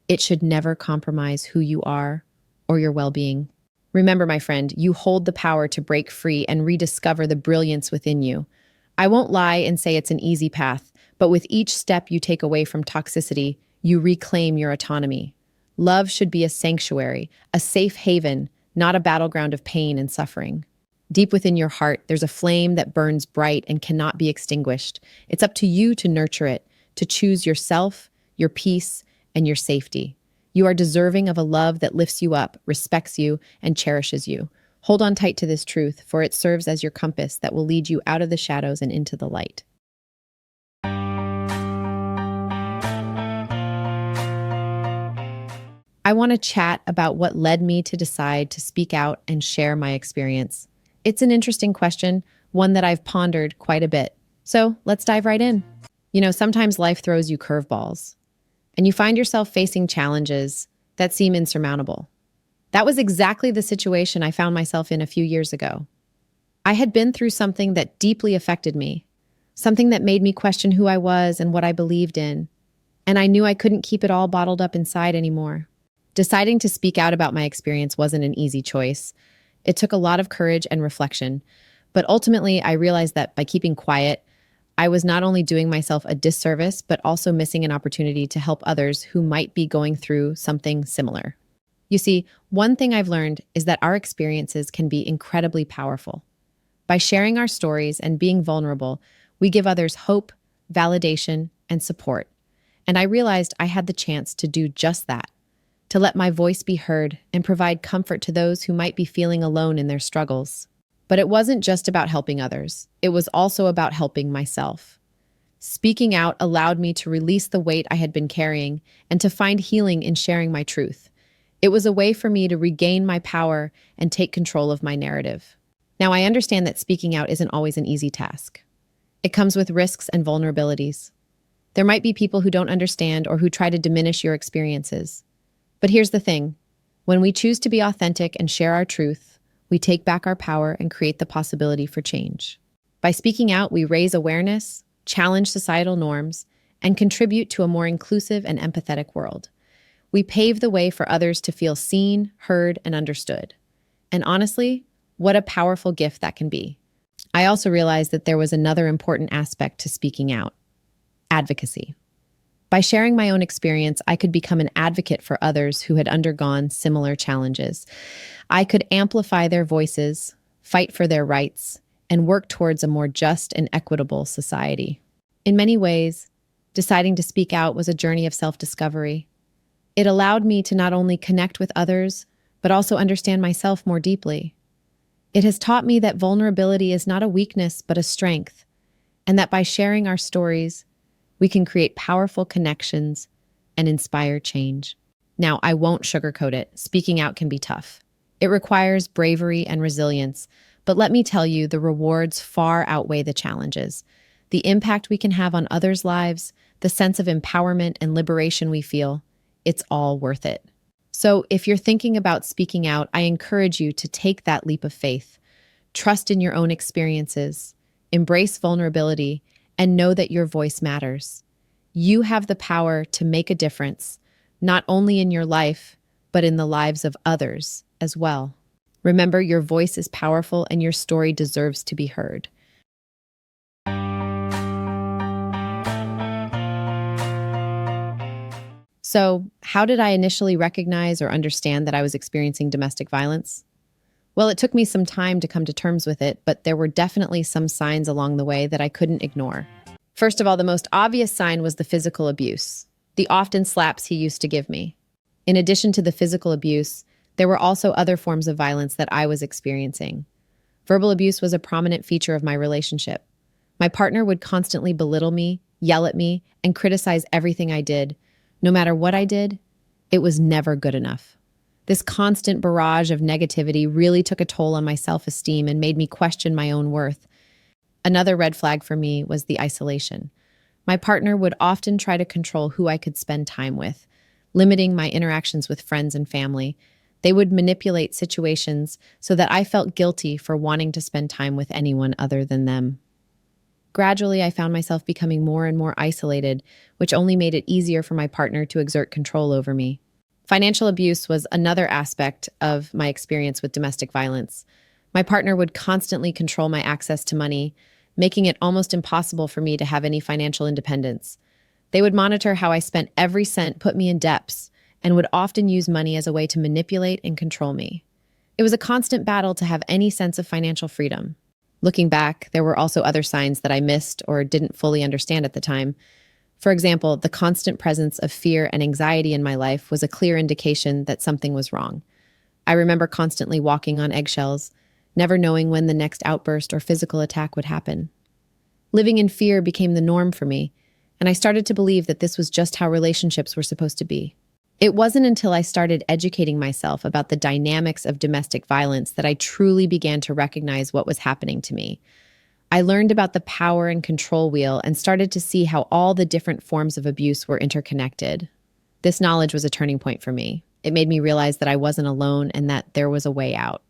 it should never compromise who you are or your well-being. Remember, my friend, you hold the power to break free and rediscover the brilliance within you. I won't lie and say it's an easy path, but with each step you take away from toxicity, you reclaim your autonomy. Love should be a sanctuary, a safe haven, not a battleground of pain and suffering. Deep within your heart, there's a flame that burns bright and cannot be extinguished. It's up to you to nurture it, to choose yourself, your peace, and your safety. You are deserving of a love that lifts you up, respects you, and cherishes you. Hold on tight to this truth, for it serves as your compass that will lead you out of the shadows and into the light. I want to chat about what led me to decide to speak out and share my experience. It's an interesting question, one that I've pondered quite a bit. So let's dive right in. Sometimes life throws you curveballs, and you find yourself facing challenges that seem insurmountable. That was exactly the situation I found myself in a few years ago. I had been through something that deeply affected me, something that made me question who I was and what I believed in, and I knew I couldn't keep it all bottled up inside anymore. Deciding to speak out about my experience wasn't an easy choice. It took a lot of courage and reflection, but ultimately I realized that by keeping quiet, I was not only doing myself a disservice, but also missing an opportunity to help others who might be going through something similar. You see, one thing I've learned is that our experiences can be incredibly powerful. By sharing our stories and being vulnerable, we give others hope, validation, and support. And I realized I had the chance to do just that, to let my voice be heard and provide comfort to those who might be feeling alone in their struggles. But it wasn't just about helping others. It was also about helping myself. Speaking out allowed me to release the weight I had been carrying and to find healing in sharing my truth. It was a way for me to regain my power and take control of my narrative. Now, I understand that speaking out isn't always an easy task. It comes with risks and vulnerabilities. There might be people who don't understand or who try to diminish your experiences. But here's the thing. When we choose to be authentic and share our truth, we take back our power and create the possibility for change. By speaking out, we raise awareness, challenge societal norms, and contribute to a more inclusive and empathetic world. We pave the way for others to feel seen, heard, and understood. And honestly, what a powerful gift that can be. I also realized that there was another important aspect to speaking out: advocacy. By sharing my own experience, I could become an advocate for others who had undergone similar challenges. I could amplify their voices, fight for their rights, and work towards a more just and equitable society. In many ways, deciding to speak out was a journey of self-discovery. It allowed me to not only connect with others, but also understand myself more deeply. It has taught me that vulnerability is not a weakness, but a strength, and that by sharing our stories, we can create powerful connections and inspire change. Now, I won't sugarcoat it. Speaking out can be tough. It requires bravery and resilience, but let me tell you, the rewards far outweigh the challenges. The impact we can have on others' lives, the sense of empowerment and liberation we feel, it's all worth it. So if you're thinking about speaking out, I encourage you to take that leap of faith. Trust in your own experiences, embrace vulnerability, and know that your voice matters. You have the power to make a difference, not only in your life, but in the lives of others as well. Remember, your voice is powerful and your story deserves to be heard. So, how did I initially recognize or understand that I was experiencing domestic violence? Well, it took me some time to come to terms with it, but there were definitely some signs along the way that I couldn't ignore. First of all, the most obvious sign was the physical abuse, the often slaps he used to give me. In addition to the physical abuse, there were also other forms of violence that I was experiencing. Verbal abuse was a prominent feature of my relationship. My partner would constantly belittle me, yell at me, and criticize everything I did. No matter what I did, it was never good enough. This constant barrage of negativity really took a toll on my self-esteem and made me question my own worth. Another red flag for me was the isolation. My partner would often try to control who I could spend time with, limiting my interactions with friends and family. They would manipulate situations so that I felt guilty for wanting to spend time with anyone other than them. Gradually, I found myself becoming more and more isolated, which only made it easier for my partner to exert control over me. Financial abuse was another aspect of my experience with domestic violence. My partner would constantly control my access to money, making it almost impossible for me to have any financial independence. They would monitor how I spent every cent, put me in debts, and would often use money as a way to manipulate and control me. It was a constant battle to have any sense of financial freedom. Looking back, there were also other signs that I missed or didn't fully understand at the time. For example, the constant presence of fear and anxiety in my life was a clear indication that something was wrong. I remember constantly walking on eggshells, never knowing when the next outburst or physical attack would happen. Living in fear became the norm for me, and I started to believe that this was just how relationships were supposed to be. It wasn't until I started educating myself about the dynamics of domestic violence that I truly began to recognize what was happening to me. I learned about the power and control wheel and started to see how all the different forms of abuse were interconnected. This knowledge was a turning point for me. It made me realize that I wasn't alone and that there was a way out.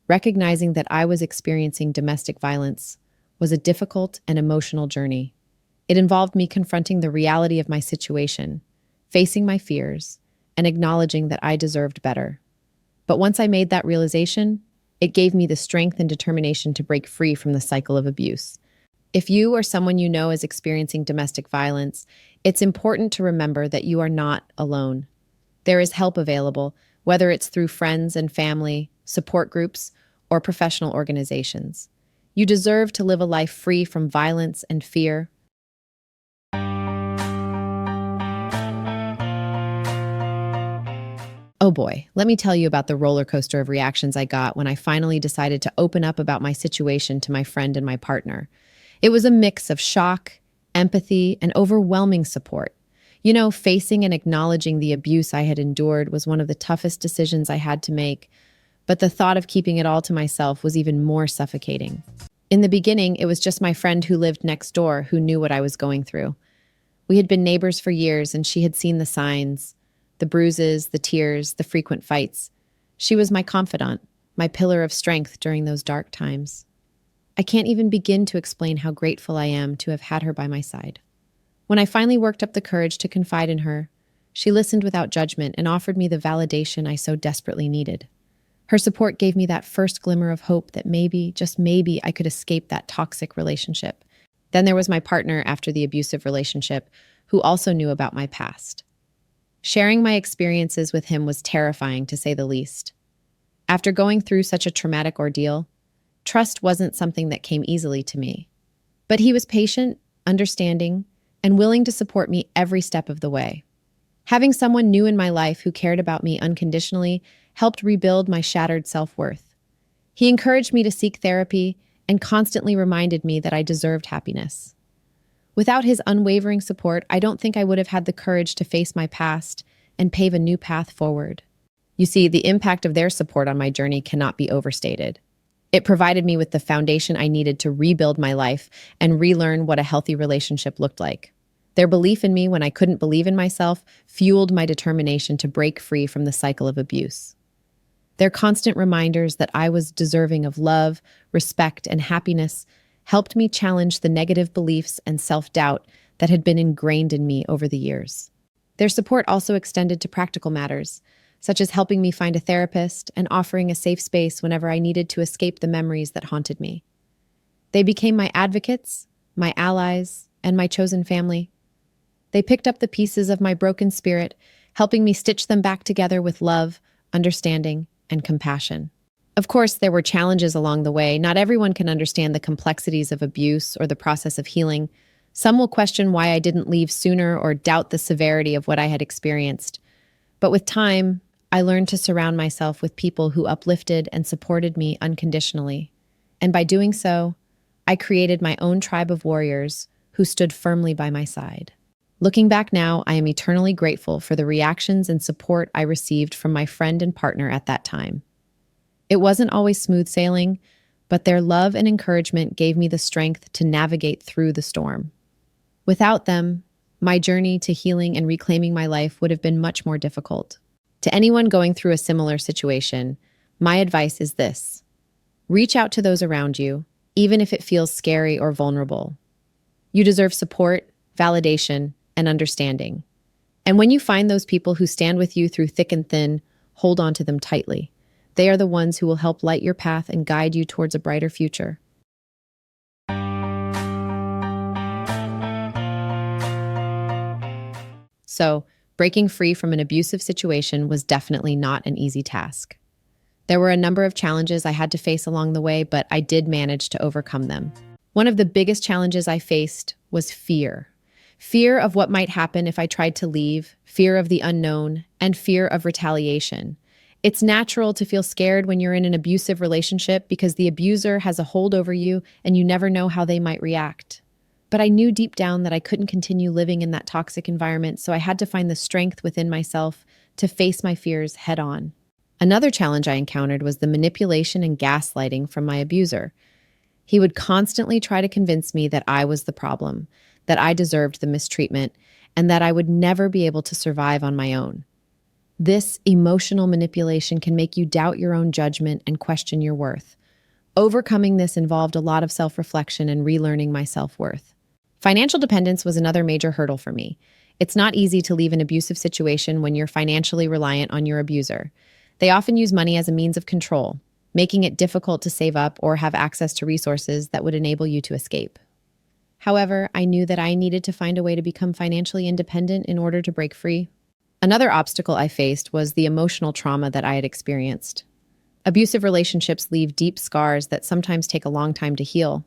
Recognizing that I was experiencing domestic violence was a difficult and emotional journey. It involved me confronting the reality of my situation, facing my fears, and acknowledging that I deserved better. But once I made that realization, it gave me the strength and determination to break free from the cycle of abuse. If you or someone you know is experiencing domestic violence, it's important to remember that you are not alone. There is help available, whether it's through friends and family, support groups, or professional organizations. You deserve to live a life free from violence and fear. Oh boy, let me tell you about the roller coaster of reactions I got when I finally decided to open up about my situation to my friend and my partner. It was a mix of shock, empathy, and overwhelming support. Facing and acknowledging the abuse I had endured was one of the toughest decisions I had to make, but the thought of keeping it all to myself was even more suffocating. In the beginning, it was just my friend who lived next door who knew what I was going through. We had been neighbors for years, and she had seen the signs, the bruises, the tears, the frequent fights. She was my confidant, my pillar of strength during those dark times. I can't even begin to explain how grateful I am to have had her by my side. When I finally worked up the courage to confide in her, she listened without judgment and offered me the validation I so desperately needed. Her support gave me that first glimmer of hope that maybe, just maybe, I could escape that toxic relationship. Then there was my partner after the abusive relationship, who also knew about my past. Sharing my experiences with him was terrifying, to say the least. After going through such a traumatic ordeal, trust wasn't something that came easily to me. But he was patient, understanding, and willing to support me every step of the way. Having someone new in my life who cared about me unconditionally helped rebuild my shattered self-worth. He encouraged me to seek therapy and constantly reminded me that I deserved happiness. Without his unwavering support, I don't think I would have had the courage to face my past and pave a new path forward. You see, the impact of their support on my journey cannot be overstated. It provided me with the foundation I needed to rebuild my life and relearn what a healthy relationship looked like. Their belief in me when I couldn't believe in myself fueled my determination to break free from the cycle of abuse. Their constant reminders that I was deserving of love, respect, and happiness helped me challenge the negative beliefs and self-doubt that had been ingrained in me over the years. Their support also extended to practical matters, such as helping me find a therapist and offering a safe space whenever I needed to escape the memories that haunted me. They became my advocates, my allies, and my chosen family. They picked up the pieces of my broken spirit, helping me stitch them back together with love, understanding, and compassion. Of course, there were challenges along the way. Not everyone can understand the complexities of abuse or the process of healing. Some will question why I didn't leave sooner or doubt the severity of what I had experienced. But with time, I learned to surround myself with people who uplifted and supported me unconditionally. And by doing so, I created my own tribe of warriors who stood firmly by my side. Looking back now, I am eternally grateful for the reactions and support I received from my friend and partner at that time. It wasn't always smooth sailing, but their love and encouragement gave me the strength to navigate through the storm. Without them, my journey to healing and reclaiming my life would have been much more difficult. To anyone going through a similar situation, my advice is this: reach out to those around you, even if it feels scary or vulnerable. You deserve support, validation, and understanding. And when you find those people who stand with you through thick and thin, hold on to them tightly. They are the ones who will help light your path and guide you towards a brighter future. So, breaking free from an abusive situation was definitely not an easy task. There were a number of challenges I had to face along the way, but I did manage to overcome them. One of the biggest challenges I faced was fear. Fear of what might happen if I tried to leave, fear of the unknown, and fear of retaliation. It's natural to feel scared when you're in an abusive relationship because the abuser has a hold over you and you never know how they might react. But I knew deep down that I couldn't continue living in that toxic environment, so I had to find the strength within myself to face my fears head on. Another challenge I encountered was the manipulation and gaslighting from my abuser. He would constantly try to convince me that I was the problem, that I deserved the mistreatment, and that I would never be able to survive on my own. This emotional manipulation can make you doubt your own judgment and question your worth. Overcoming this involved a lot of self-reflection and relearning my self-worth. Financial dependence was another major hurdle for me. It's not easy to leave an abusive situation when you're financially reliant on your abuser. They often use money as a means of control, making it difficult to save up or have access to resources that would enable you to escape. However, I knew that I needed to find a way to become financially independent in order to break free. Another obstacle I faced was the emotional trauma that I had experienced. Abusive relationships leave deep scars that sometimes take a long time to heal.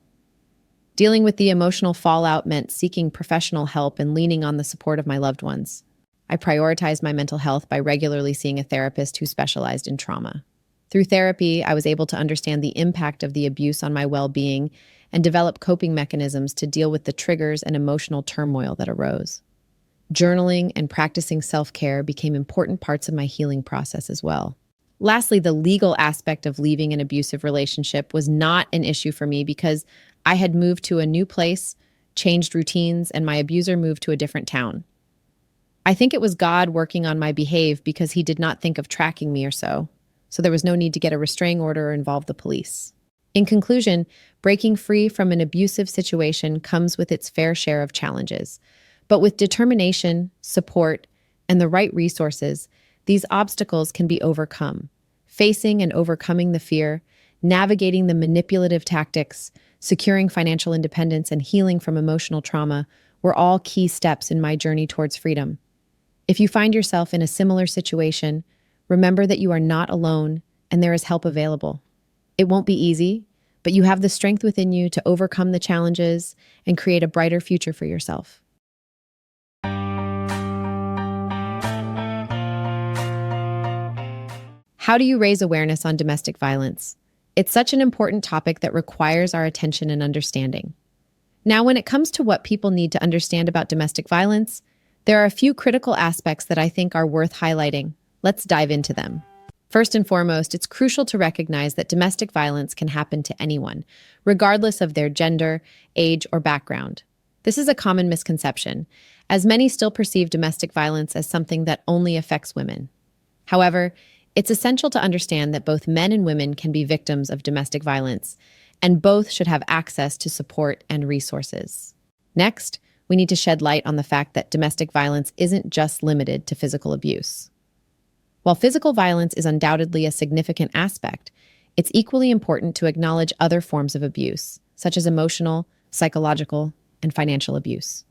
Dealing with the emotional fallout meant seeking professional help and leaning on the support of my loved ones. I prioritized my mental health by regularly seeing a therapist who specialized in trauma. Through therapy, I was able to understand the impact of the abuse on my well-being and develop coping mechanisms to deal with the triggers and emotional turmoil that arose. Journaling and practicing self-care became important parts of my healing process as well. Lastly, the legal aspect of leaving an abusive relationship was not an issue for me because I had moved to a new place, changed routines, and my abuser moved to a different town. I think it was God working on my behavior because he did not think of tracking me or so there was no need to get a restraining order or involve the police. In conclusion, breaking free from an abusive situation comes with its fair share of challenges. But with determination, support, and the right resources, these obstacles can be overcome. Facing and overcoming the fear, navigating the manipulative tactics, securing financial independence, and healing from emotional trauma were all key steps in my journey towards freedom. If you find yourself in a similar situation, remember that you are not alone and there is help available. It won't be easy, but you have the strength within you to overcome the challenges and create a brighter future for yourself. How do you raise awareness on domestic violence? It's such an important topic that requires our attention and understanding. Now, when it comes to what people need to understand about domestic violence, there are a few critical aspects that I think are worth highlighting. Let's dive into them. First and foremost, it's crucial to recognize that domestic violence can happen to anyone, regardless of their gender, age, or background. This is a common misconception, as many still perceive domestic violence as something that only affects women. However, it's essential to understand that both men and women can be victims of domestic violence, and both should have access to support and resources. Next, we need to shed light on the fact that domestic violence isn't just limited to physical abuse. While physical violence is undoubtedly a significant aspect, it's equally important to acknowledge other forms of abuse, such as emotional, psychological, and financial abuse.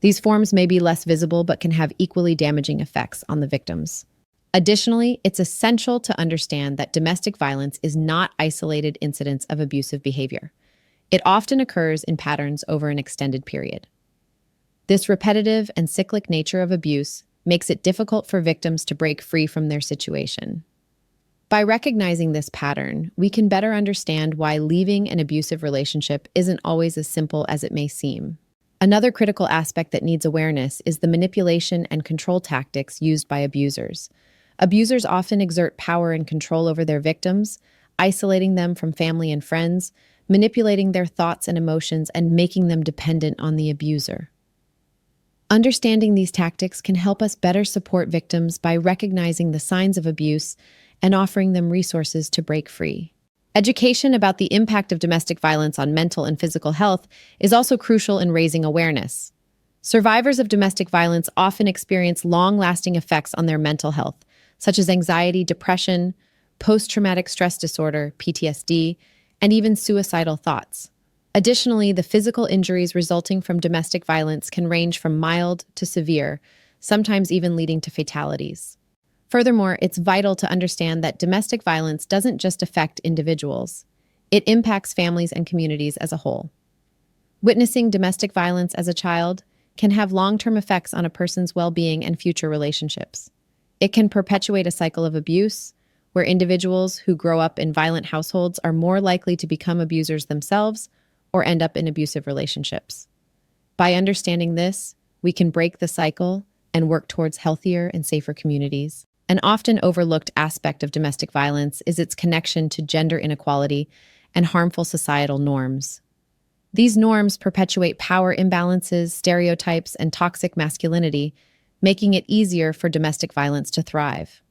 These forms may be less visible but can have equally damaging effects on the victims. Additionally, it's essential to understand that domestic violence is not isolated incidents of abusive behavior. It often occurs in patterns over an extended period. This repetitive and cyclic nature of abuse makes it difficult for victims to break free from their situation. By recognizing this pattern, we can better understand why leaving an abusive relationship isn't always as simple as it may seem. Another critical aspect that needs awareness is the manipulation and control tactics used by abusers. Abusers often exert power and control over their victims, isolating them from family and friends, manipulating their thoughts and emotions, and making them dependent on the abuser. Understanding these tactics can help us better support victims by recognizing the signs of abuse and offering them resources to break free. Education about the impact of domestic violence on mental and physical health is also crucial in raising awareness. Survivors of domestic violence often experience long-lasting effects on their mental health, such as anxiety, depression, post-traumatic stress disorder, PTSD, and even suicidal thoughts. Additionally, the physical injuries resulting from domestic violence can range from mild to severe, sometimes even leading to fatalities. Furthermore, it's vital to understand that domestic violence doesn't just affect individuals. It impacts families and communities as a whole. Witnessing domestic violence as a child can have long-term effects on a person's well-being and future relationships. It can perpetuate a cycle of abuse, where individuals who grow up in violent households are more likely to become abusers themselves or end up in abusive relationships. By understanding this, we can break the cycle and work towards healthier and safer communities. An often overlooked aspect of domestic violence is its connection to gender inequality and harmful societal norms. These norms perpetuate power imbalances, stereotypes, and toxic masculinity, making it easier for domestic violence to thrive.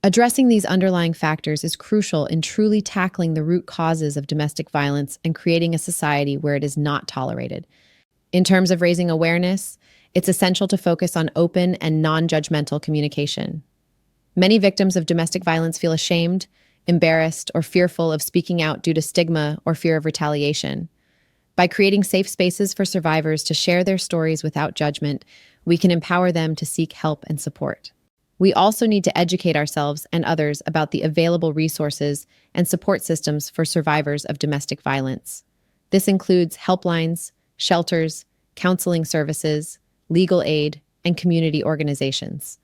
Addressing these underlying factors is crucial in truly tackling the root causes of domestic violence and creating a society where it is not tolerated. In terms of raising awareness, it's essential to focus on open and non-judgmental communication. Many victims of domestic violence feel ashamed, embarrassed, or fearful of speaking out due to stigma or fear of retaliation. By creating safe spaces for survivors to share their stories without judgment, we can empower them to seek help and support. We also need to educate ourselves and others about the available resources and support systems for survivors of domestic violence. This includes helplines, shelters, counseling services, legal aid, and community organizations.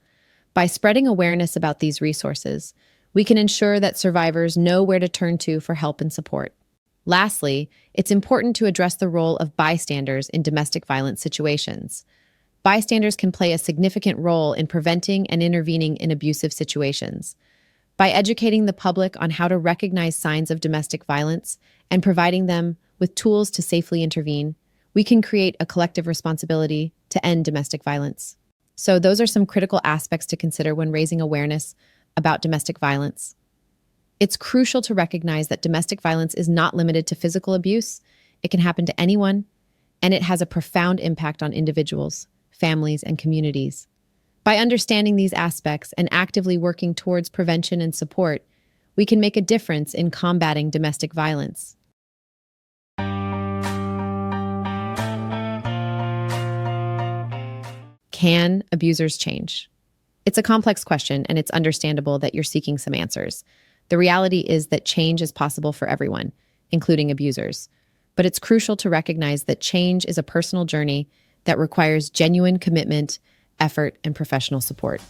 By spreading awareness about these resources, we can ensure that survivors know where to turn to for help and support. Lastly, it's important to address the role of bystanders in domestic violence situations. Bystanders can play a significant role in preventing and intervening in abusive situations. By educating the public on how to recognize signs of domestic violence and providing them with tools to safely intervene, we can create a collective responsibility to end domestic violence. So those are some critical aspects to consider when raising awareness about domestic violence. It's crucial to recognize that domestic violence is not limited to physical abuse. It can happen to anyone, and it has a profound impact on individuals, families, and communities. By understanding these aspects and actively working towards prevention and support, we can make a difference in combating domestic violence. Can abusers change? It's a complex question, and it's understandable that you're seeking some answers. The reality is that change is possible for everyone, including abusers. But it's crucial to recognize that change is a personal journey that requires genuine commitment, effort, and professional support.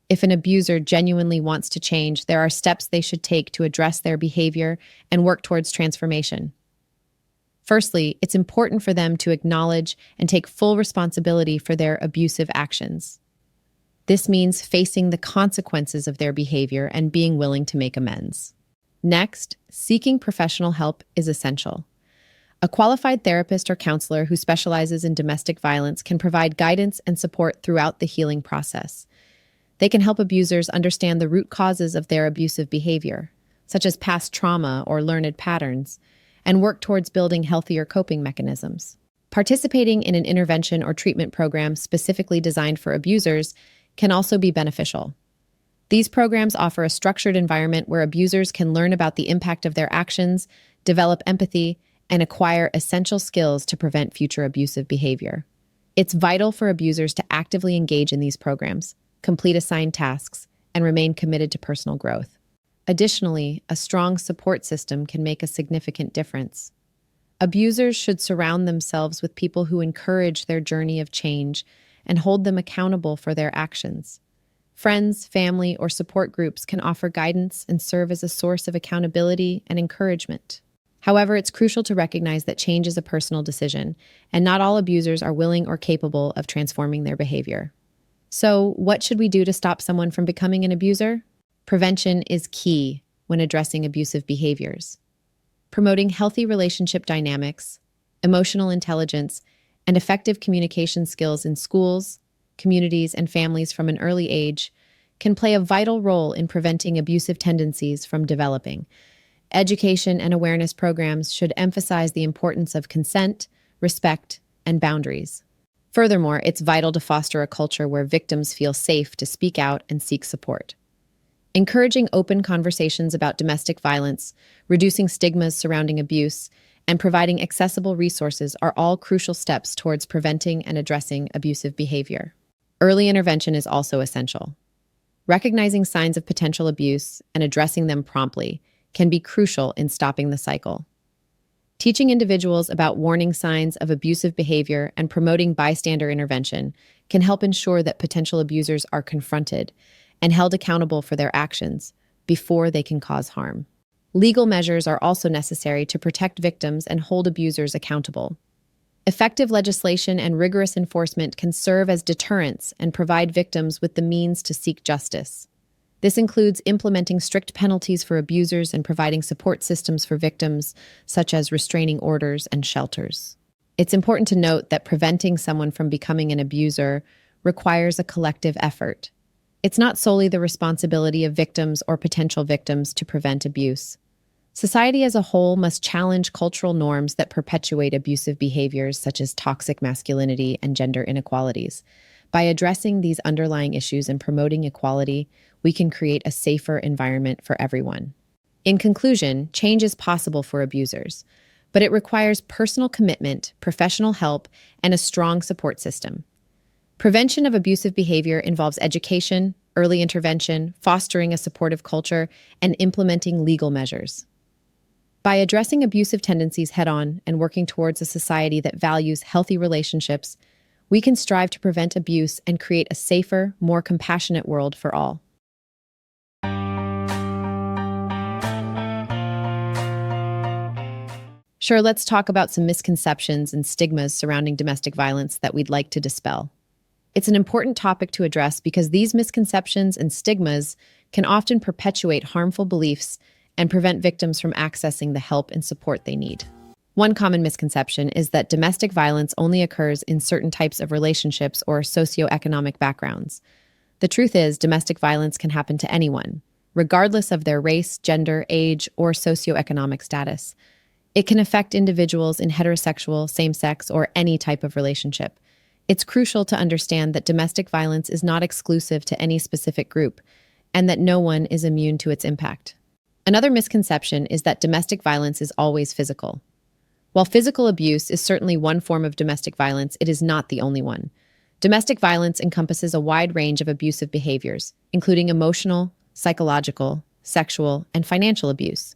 If an abuser genuinely wants to change, there are steps they should take to address their behavior and work towards transformation. Firstly, it's important for them to acknowledge and take full responsibility for their abusive actions. This means facing the consequences of their behavior and being willing to make amends. Next, seeking professional help is essential. A qualified therapist or counselor who specializes in domestic violence can provide guidance and support throughout the healing process. They can help abusers understand the root causes of their abusive behavior, such as past trauma or learned patterns, and work towards building healthier coping mechanisms. Participating in an intervention or treatment program specifically designed for abusers can also be beneficial. These programs offer a structured environment where abusers can learn about the impact of their actions, develop empathy, and acquire essential skills to prevent future abusive behavior. It's vital for abusers to actively engage in these programs, complete assigned tasks, and remain committed to personal growth. Additionally, a strong support system can make a significant difference. Abusers should surround themselves with people who encourage their journey of change and hold them accountable for their actions. Friends, family, or support groups can offer guidance and serve as a source of accountability and encouragement. However, it's crucial to recognize that change is a personal decision, and not all abusers are willing or capable of transforming their behavior. So, what should we do to stop someone from becoming an abuser? Prevention is key when addressing abusive behaviors. Promoting healthy relationship dynamics, emotional intelligence, and effective communication skills in schools, communities, and families from an early age can play a vital role in preventing abusive tendencies from developing. Education and awareness programs should emphasize the importance of consent, respect, and boundaries. Furthermore, it's vital to foster a culture where victims feel safe to speak out and seek support. Encouraging open conversations about domestic violence, reducing stigmas surrounding abuse, and providing accessible resources are all crucial steps towards preventing and addressing abusive behavior. Early intervention is also essential. Recognizing signs of potential abuse and addressing them promptly can be crucial in stopping the cycle. Teaching individuals about warning signs of abusive behavior and promoting bystander intervention can help ensure that potential abusers are confronted and held accountable for their actions, before they can cause harm. Legal measures are also necessary to protect victims and hold abusers accountable. Effective legislation and rigorous enforcement can serve as deterrents and provide victims with the means to seek justice. This includes implementing strict penalties for abusers and providing support systems for victims, such as restraining orders and shelters. It's important to note that preventing someone from becoming an abuser requires a collective effort. It's not solely the responsibility of victims or potential victims to prevent abuse. Society as a whole must challenge cultural norms that perpetuate abusive behaviors such as toxic masculinity and gender inequalities. By addressing these underlying issues and promoting equality, we can create a safer environment for everyone. In conclusion, change is possible for abusers, but it requires personal commitment, professional help, and a strong support system. Prevention of abusive behavior involves education, early intervention, fostering a supportive culture, and implementing legal measures. By addressing abusive tendencies head-on and working towards a society that values healthy relationships, we can strive to prevent abuse and create a safer, more compassionate world for all. Sure, let's talk about some misconceptions and stigmas surrounding domestic violence that we'd like to dispel. It's an important topic to address because these misconceptions and stigmas can often perpetuate harmful beliefs and prevent victims from accessing the help and support they need. One common misconception is that domestic violence only occurs in certain types of relationships or socioeconomic backgrounds. The truth is, domestic violence can happen to anyone, regardless of their race, gender, age, or socioeconomic status. It can affect individuals in heterosexual, same-sex, or any type of relationship. It's crucial to understand that domestic violence is not exclusive to any specific group, and that no one is immune to its impact. Another misconception is that domestic violence is always physical. While physical abuse is certainly one form of domestic violence, it is not the only one. Domestic violence encompasses a wide range of abusive behaviors, including emotional, psychological, sexual, and financial abuse.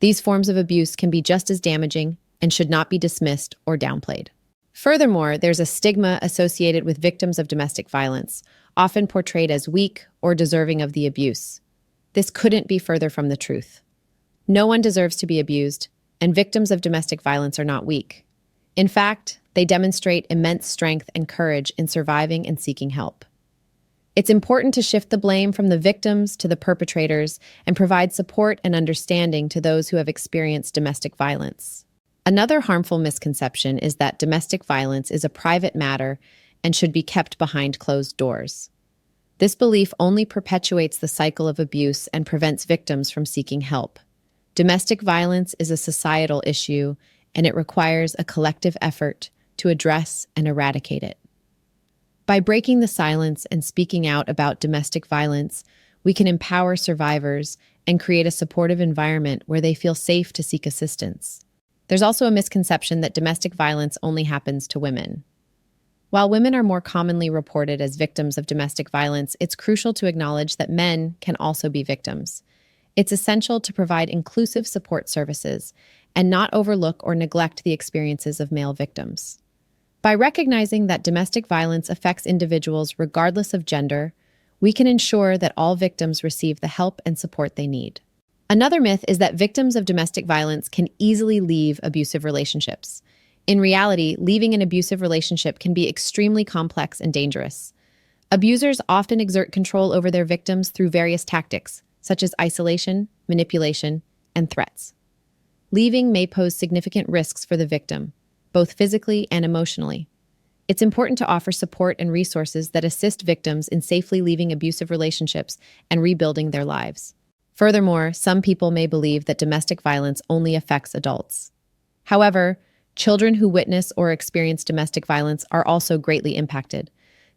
These forms of abuse can be just as damaging and should not be dismissed or downplayed. Furthermore, there's a stigma associated with victims of domestic violence, often portrayed as weak or deserving of the abuse. This couldn't be further from the truth. No one deserves to be abused, and victims of domestic violence are not weak. In fact, they demonstrate immense strength and courage in surviving and seeking help. It's important to shift the blame from the victims to the perpetrators and provide support and understanding to those who have experienced domestic violence. Another harmful misconception is that domestic violence is a private matter and should be kept behind closed doors. This belief only perpetuates the cycle of abuse and prevents victims from seeking help. Domestic violence is a societal issue, and it requires a collective effort to address and eradicate it. By breaking the silence and speaking out about domestic violence, we can empower survivors and create a supportive environment where they feel safe to seek assistance. There's also a misconception that domestic violence only happens to women. While women are more commonly reported as victims of domestic violence, it's crucial to acknowledge that men can also be victims. It's essential to provide inclusive support services and not overlook or neglect the experiences of male victims. By recognizing that domestic violence affects individuals regardless of gender, we can ensure that all victims receive the help and support they need. Another myth is that victims of domestic violence can easily leave abusive relationships. In reality, leaving an abusive relationship can be extremely complex and dangerous. Abusers often exert control over their victims through various tactics, such as isolation, manipulation, and threats. Leaving may pose significant risks for the victim, both physically and emotionally. It's important to offer support and resources that assist victims in safely leaving abusive relationships and rebuilding their lives. Furthermore, some people may believe that domestic violence only affects adults. However, children who witness or experience domestic violence are also greatly impacted.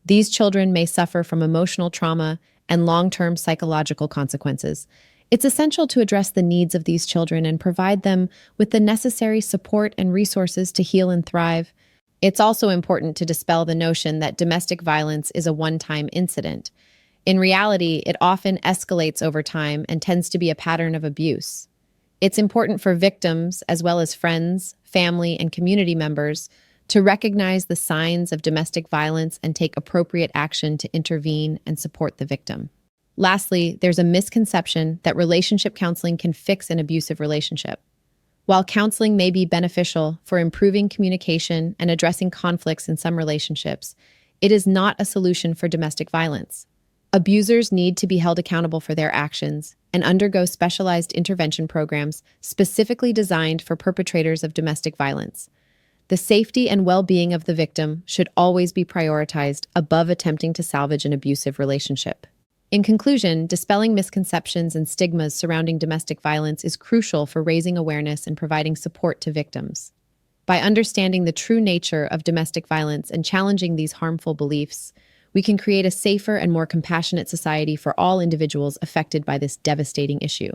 These children may suffer from emotional trauma and long-term psychological consequences. It's essential to address the needs of these children and provide them with the necessary support and resources to heal and thrive. It's also important to dispel the notion that domestic violence is a one-time incident. In reality, it often escalates over time and tends to be a pattern of abuse. It's important for victims, as well as friends, family, and community members, to recognize the signs of domestic violence and take appropriate action to intervene and support the victim. Lastly, there's a misconception that relationship counseling can fix an abusive relationship. While counseling may be beneficial for improving communication and addressing conflicts in some relationships, it is not a solution for domestic violence. Abusers need to be held accountable for their actions and undergo specialized intervention programs specifically designed for perpetrators of domestic violence. The safety and well-being of the victim should always be prioritized above attempting to salvage an abusive relationship. In conclusion, dispelling misconceptions and stigmas surrounding domestic violence is crucial for raising awareness and providing support to victims. By understanding the true nature of domestic violence and challenging these harmful beliefs, we can create a safer and more compassionate society for all individuals affected by this devastating issue.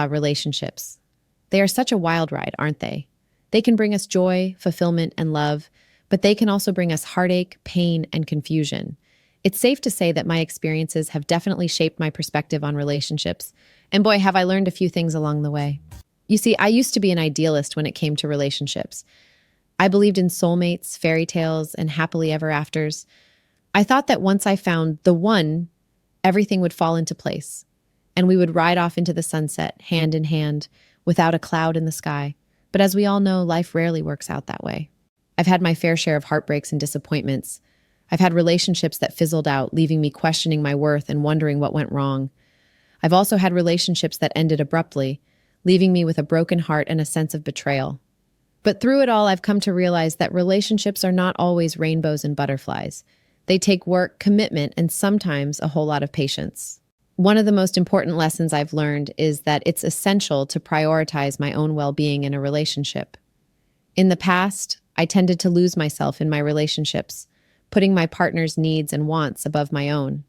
Relationships. They are such a wild ride, aren't they? They can bring us joy, fulfillment, and love, but they can also bring us heartache, pain, and confusion. It's safe to say that my experiences have definitely shaped my perspective on relationships, and boy, have I learned a few things along the way. You see, I used to be an idealist when it came to relationships. I believed in soulmates, fairy tales, and happily ever afters. I thought that once I found the one, everything would fall into place, and we would ride off into the sunset, hand in hand, without a cloud in the sky. But as we all know, life rarely works out that way. I've had my fair share of heartbreaks and disappointments. I've had relationships that fizzled out, leaving me questioning my worth and wondering what went wrong. I've also had relationships that ended abruptly, leaving me with a broken heart and a sense of betrayal. But through it all, I've come to realize that relationships are not always rainbows and butterflies. They take work, commitment, and sometimes a whole lot of patience. One of the most important lessons I've learned is that it's essential to prioritize my own well-being in a relationship. In the past, I tended to lose myself in my relationships, putting my partner's needs and wants above my own.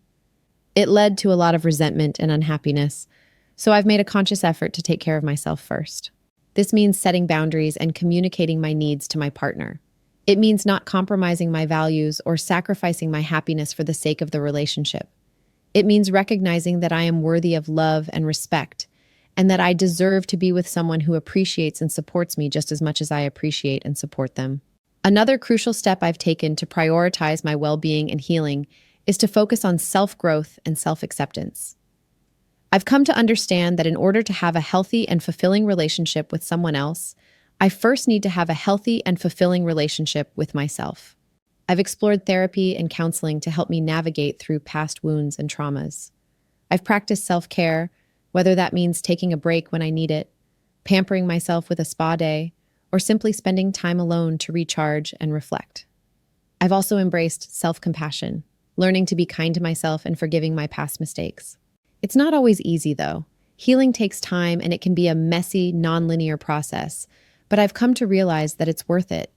It led to a lot of resentment and unhappiness, so I've made a conscious effort to take care of myself first. This means setting boundaries and communicating my needs to my partner. It means not compromising my values or sacrificing my happiness for the sake of the relationship. It means recognizing that I am worthy of love and respect, and that I deserve to be with someone who appreciates and supports me just as much as I appreciate and support them. Another crucial step I've taken to prioritize my well-being and healing is to focus on self-growth and self-acceptance. I've come to understand that in order to have a healthy and fulfilling relationship with someone else, I first need to have a healthy and fulfilling relationship with myself. I've explored therapy and counseling to help me navigate through past wounds and traumas. I've practiced self-care, whether that means taking a break when I need it, pampering myself with a spa day, or simply spending time alone to recharge and reflect. I've also embraced self-compassion, learning to be kind to myself and forgiving my past mistakes. It's not always easy, though. Healing takes time and it can be a messy, non-linear process, but I've come to realize that it's worth it.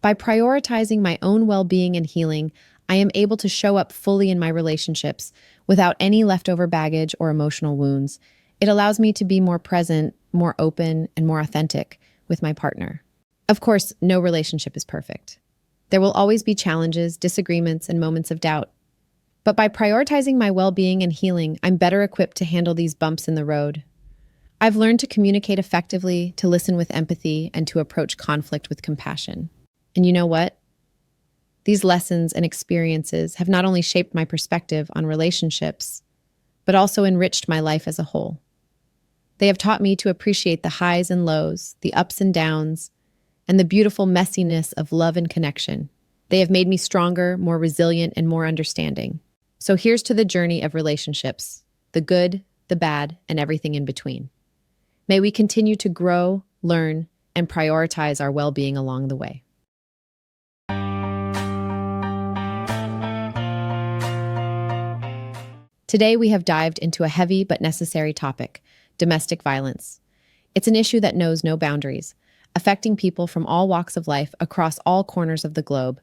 By prioritizing my own well-being and healing, I am able to show up fully in my relationships without any leftover baggage or emotional wounds. It allows me to be more present, more open, and more authentic with my partner. Of course, no relationship is perfect. There will always be challenges, disagreements, and moments of doubt. But by prioritizing my well-being and healing, I'm better equipped to handle these bumps in the road. I've learned to communicate effectively, to listen with empathy, and to approach conflict with compassion. And you know what? These lessons and experiences have not only shaped my perspective on relationships, but also enriched my life as a whole. They have taught me to appreciate the highs and lows, the ups and downs, and the beautiful messiness of love and connection. They have made me stronger, more resilient, and more understanding. So here's to the journey of relationships, the good, the bad, and everything in between. May we continue to grow, learn, and prioritize our well-being along the way. Today, we have dived into a heavy but necessary topic, domestic violence. It's an issue that knows no boundaries, affecting people from all walks of life across all corners of the globe.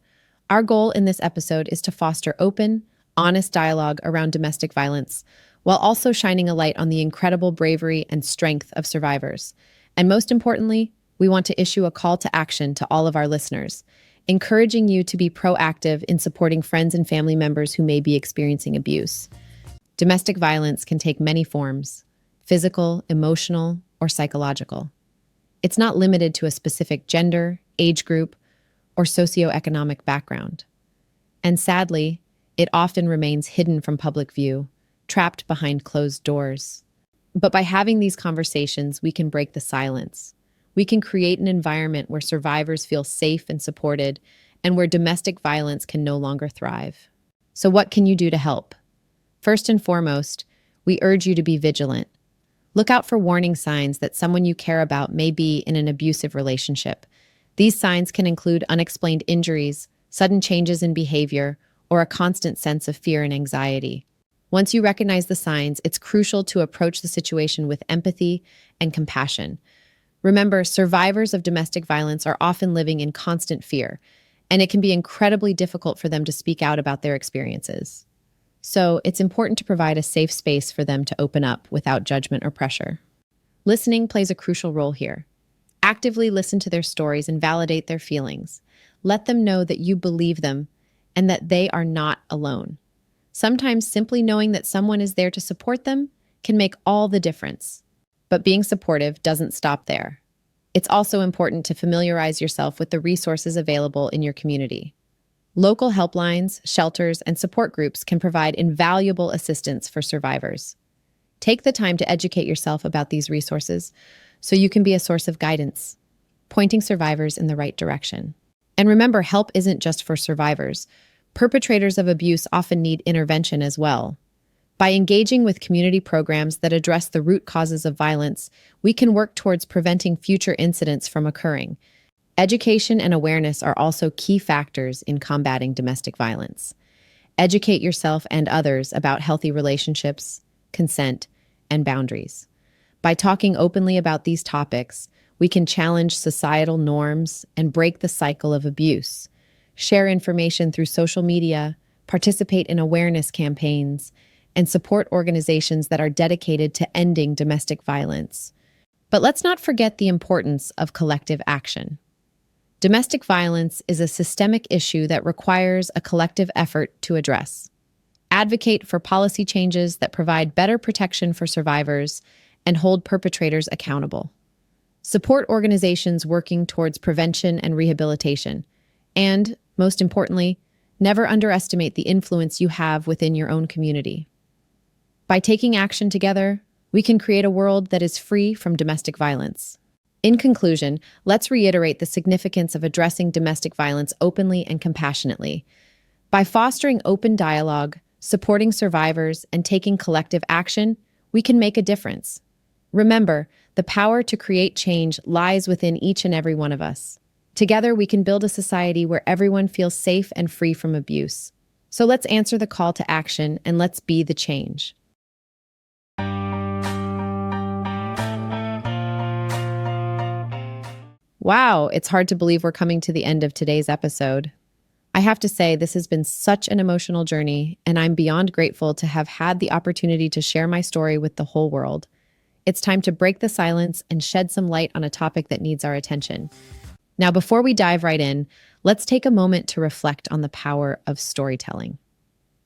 Our goal in this episode is to foster open, honest dialogue around domestic violence, while also shining a light on the incredible bravery and strength of survivors. And most importantly, we want to issue a call to action to all of our listeners, encouraging you to be proactive in supporting friends and family members who may be experiencing abuse. Domestic violence can take many forms: physical, emotional, or psychological. It's not limited to a specific gender, age group, or socioeconomic background. And sadly, it often remains hidden from public view, trapped behind closed doors. But by having these conversations, we can break the silence. We can create an environment where survivors feel safe and supported, and where domestic violence can no longer thrive. So, what can you do to help? First and foremost, we urge you to be vigilant. Look out for warning signs that someone you care about may be in an abusive relationship. These signs can include unexplained injuries, sudden changes in behavior, or a constant sense of fear and anxiety. Once you recognize the signs, it's crucial to approach the situation with empathy and compassion. Remember, survivors of domestic violence are often living in constant fear, and it can be incredibly difficult for them to speak out about their experiences. So, it's important to provide a safe space for them to open up without judgment or pressure. Listening plays a crucial role here. Actively listen to their stories and validate their feelings. Let them know that you believe them and that they are not alone. Sometimes simply knowing that someone is there to support them can make all the difference. But being supportive doesn't stop there. It's also important to familiarize yourself with the resources available in your community. Local helplines, shelters, and support groups can provide invaluable assistance for survivors. Take the time to educate yourself about these resources so you can be a source of guidance, pointing survivors in the right direction. And remember, help isn't just for survivors. Perpetrators of abuse often need intervention as well. By engaging with community programs that address the root causes of violence, we can work towards preventing future incidents from occurring. Education and awareness are also key factors in combating domestic violence. Educate yourself and others about healthy relationships, consent, and boundaries. By talking openly about these topics, we can challenge societal norms and break the cycle of abuse. Share information through social media, participate in awareness campaigns, and support organizations that are dedicated to ending domestic violence. But let's not forget the importance of collective action. Domestic violence is a systemic issue that requires a collective effort to address. Advocate for policy changes that provide better protection for survivors and hold perpetrators accountable. Support organizations working towards prevention and rehabilitation. And, most importantly, never underestimate the influence you have within your own community. By taking action together, we can create a world that is free from domestic violence. In conclusion, let's reiterate the significance of addressing domestic violence openly and compassionately. By fostering open dialogue, supporting survivors, and taking collective action, we can make a difference. Remember, the power to create change lies within each and every one of us. Together, we can build a society where everyone feels safe and free from abuse. So let's answer the call to action and let's be the change. Wow, it's hard to believe we're coming to the end of today's episode. I have to say, this has been such an emotional journey, and I'm beyond grateful to have had the opportunity to share my story with the whole world. It's time to break the silence and shed some light on a topic that needs our attention. Now, before we dive right in, let's take a moment to reflect on the power of storytelling.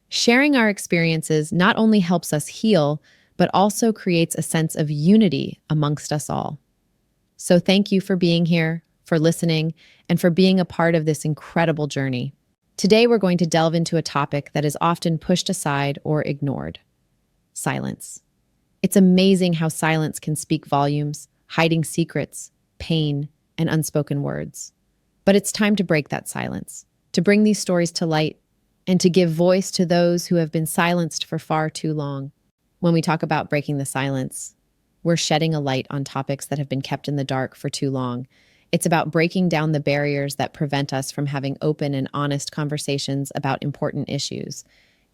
Sharing our experiences not only helps us heal, but also creates a sense of unity amongst us all. So thank you for being here, for listening, and for being a part of this incredible journey. Today, we're going to delve into a topic that is often pushed aside or ignored: silence. It's amazing how silence can speak volumes, hiding secrets, pain, and unspoken words. But it's time to break that silence, to bring these stories to light, and to give voice to those who have been silenced for far too long. When we talk about breaking the silence, we're shedding a light on topics that have been kept in the dark for too long. It's about breaking down the barriers that prevent us from having open and honest conversations about important issues.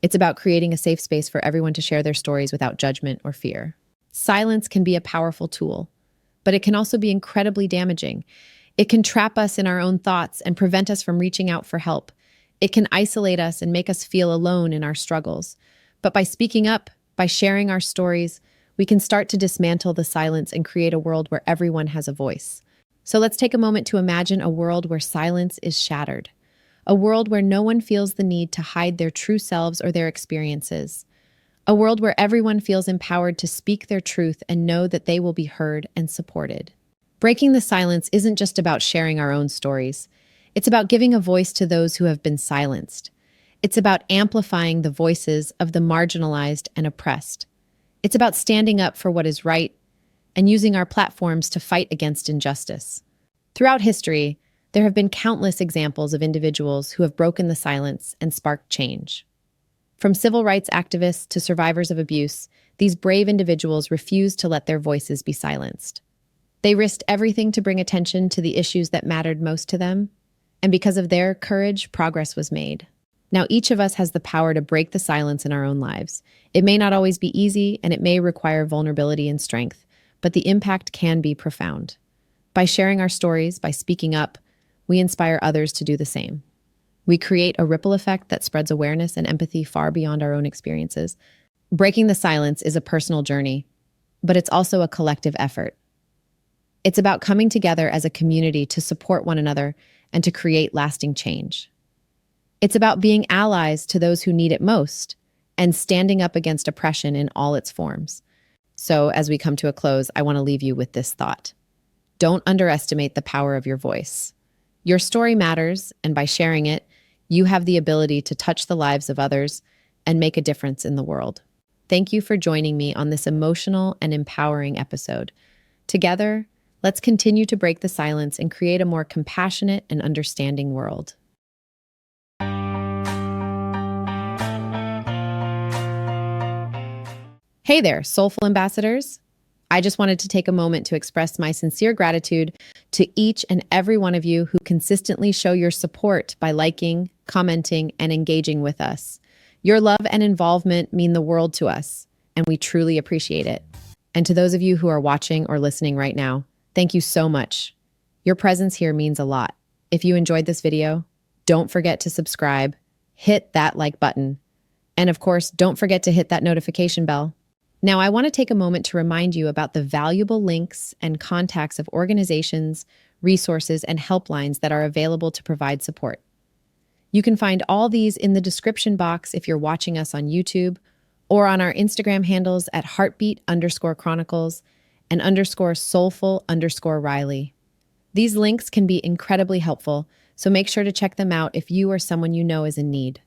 It's about creating a safe space for everyone to share their stories without judgment or fear. Silence can be a powerful tool, but it can also be incredibly damaging. It can trap us in our own thoughts and prevent us from reaching out for help. It can isolate us and make us feel alone in our struggles. But by speaking up, by sharing our stories, we can start to dismantle the silence and create a world where everyone has a voice. So let's take a moment to imagine a world where silence is shattered. A world where no one feels the need to hide their true selves or their experiences. A world where everyone feels empowered to speak their truth and know that they will be heard and supported. Breaking the silence isn't just about sharing our own stories. It's about giving a voice to those who have been silenced. It's about amplifying the voices of the marginalized and oppressed. It's about standing up for what is right and using our platforms to fight against injustice. Throughout history, there have been countless examples of individuals who have broken the silence and sparked change. From civil rights activists to survivors of abuse, these brave individuals refused to let their voices be silenced. They risked everything to bring attention to the issues that mattered most to them, and because of their courage, progress was made. Now, each of us has the power to break the silence in our own lives. It may not always be easy, and it may require vulnerability and strength, but the impact can be profound. By sharing our stories, by speaking up, we inspire others to do the same. We create a ripple effect that spreads awareness and empathy far beyond our own experiences. Breaking the silence is a personal journey, but it's also a collective effort. It's about coming together as a community to support one another and to create lasting change. It's about being allies to those who need it most and standing up against oppression in all its forms. So, as we come to a close, I want to leave you with this thought. Don't underestimate the power of your voice. Your story matters, and by sharing it, you have the ability to touch the lives of others and make a difference in the world. Thank you for joining me on this emotional and empowering episode. Together, let's continue to break the silence and create a more compassionate and understanding world. Hey there, soulful ambassadors. I just wanted to take a moment to express my sincere gratitude to each and every one of you who consistently show your support by liking, commenting, and engaging with us. Your love and involvement mean the world to us, and we truly appreciate it. And to those of you who are watching or listening right now, thank you so much. Your presence here means a lot. If you enjoyed this video, don't forget to subscribe, hit that like button, and of course, don't forget to hit that notification bell. Now, I want to take a moment to remind you about the valuable links and contacts of organizations, resources, and helplines that are available to provide support. You can find all these in the description box if you're watching us on YouTube or on our Instagram handles at heartbeat_chronicles and _soulful_Riley. These links can be incredibly helpful, so make sure to check them out if you or someone you know is in need.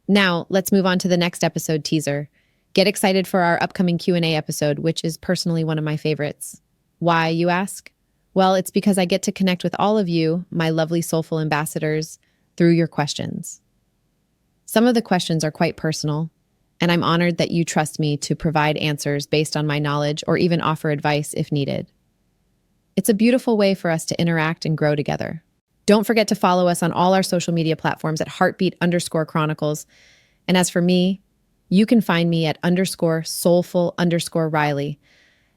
Now, let's move on to the next episode teaser. Get excited for our upcoming Q&A episode, which is personally one of my favorites. Why, you ask? Well, it's because I get to connect with all of you, my lovely soulful ambassadors, through your questions. Some of the questions are quite personal, and I'm honored that you trust me to provide answers based on my knowledge or even offer advice if needed. It's a beautiful way for us to interact and grow together. Don't forget to follow us on all our social media platforms at heartbeat_chronicles. And as for me, you can find me at _soulful_Riley.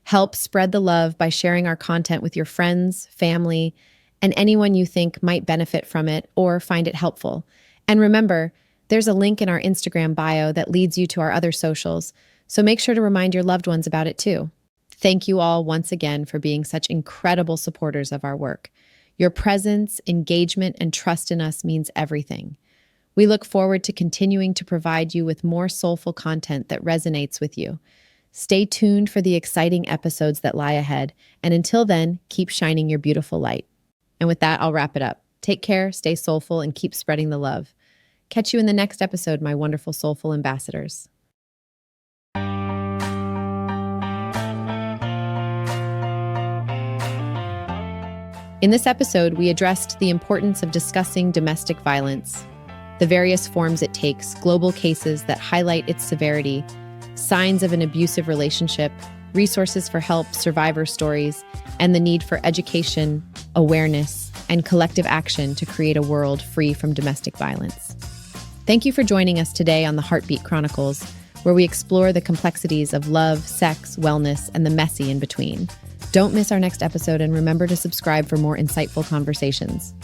Help spread the love by sharing our content with your friends, family, and anyone you think might benefit from it or find it helpful. And remember, there's a link in our Instagram bio that leads you to our other socials, so make sure to remind your loved ones about it too. Thank you all once again for being such incredible supporters of our work. Your presence, engagement, and trust in us means everything. We look forward to continuing to provide you with more soulful content that resonates with you. Stay tuned for the exciting episodes that lie ahead, and until then, keep shining your beautiful light. And with that, I'll wrap it up. Take care, stay soulful, and keep spreading the love. Catch you in the next episode, my wonderful soulful ambassadors. In this episode, we addressed the importance of discussing domestic violence, the various forms it takes, global cases that highlight its severity, signs of an abusive relationship, resources for help, survivor stories, and the need for education, awareness, and collective action to create a world free from domestic violence. Thank you for joining us today on the Heartbeat Chronicles, where we explore the complexities of love, sex, wellness, and the messy in between. Don't miss our next episode, and remember to subscribe for more insightful conversations.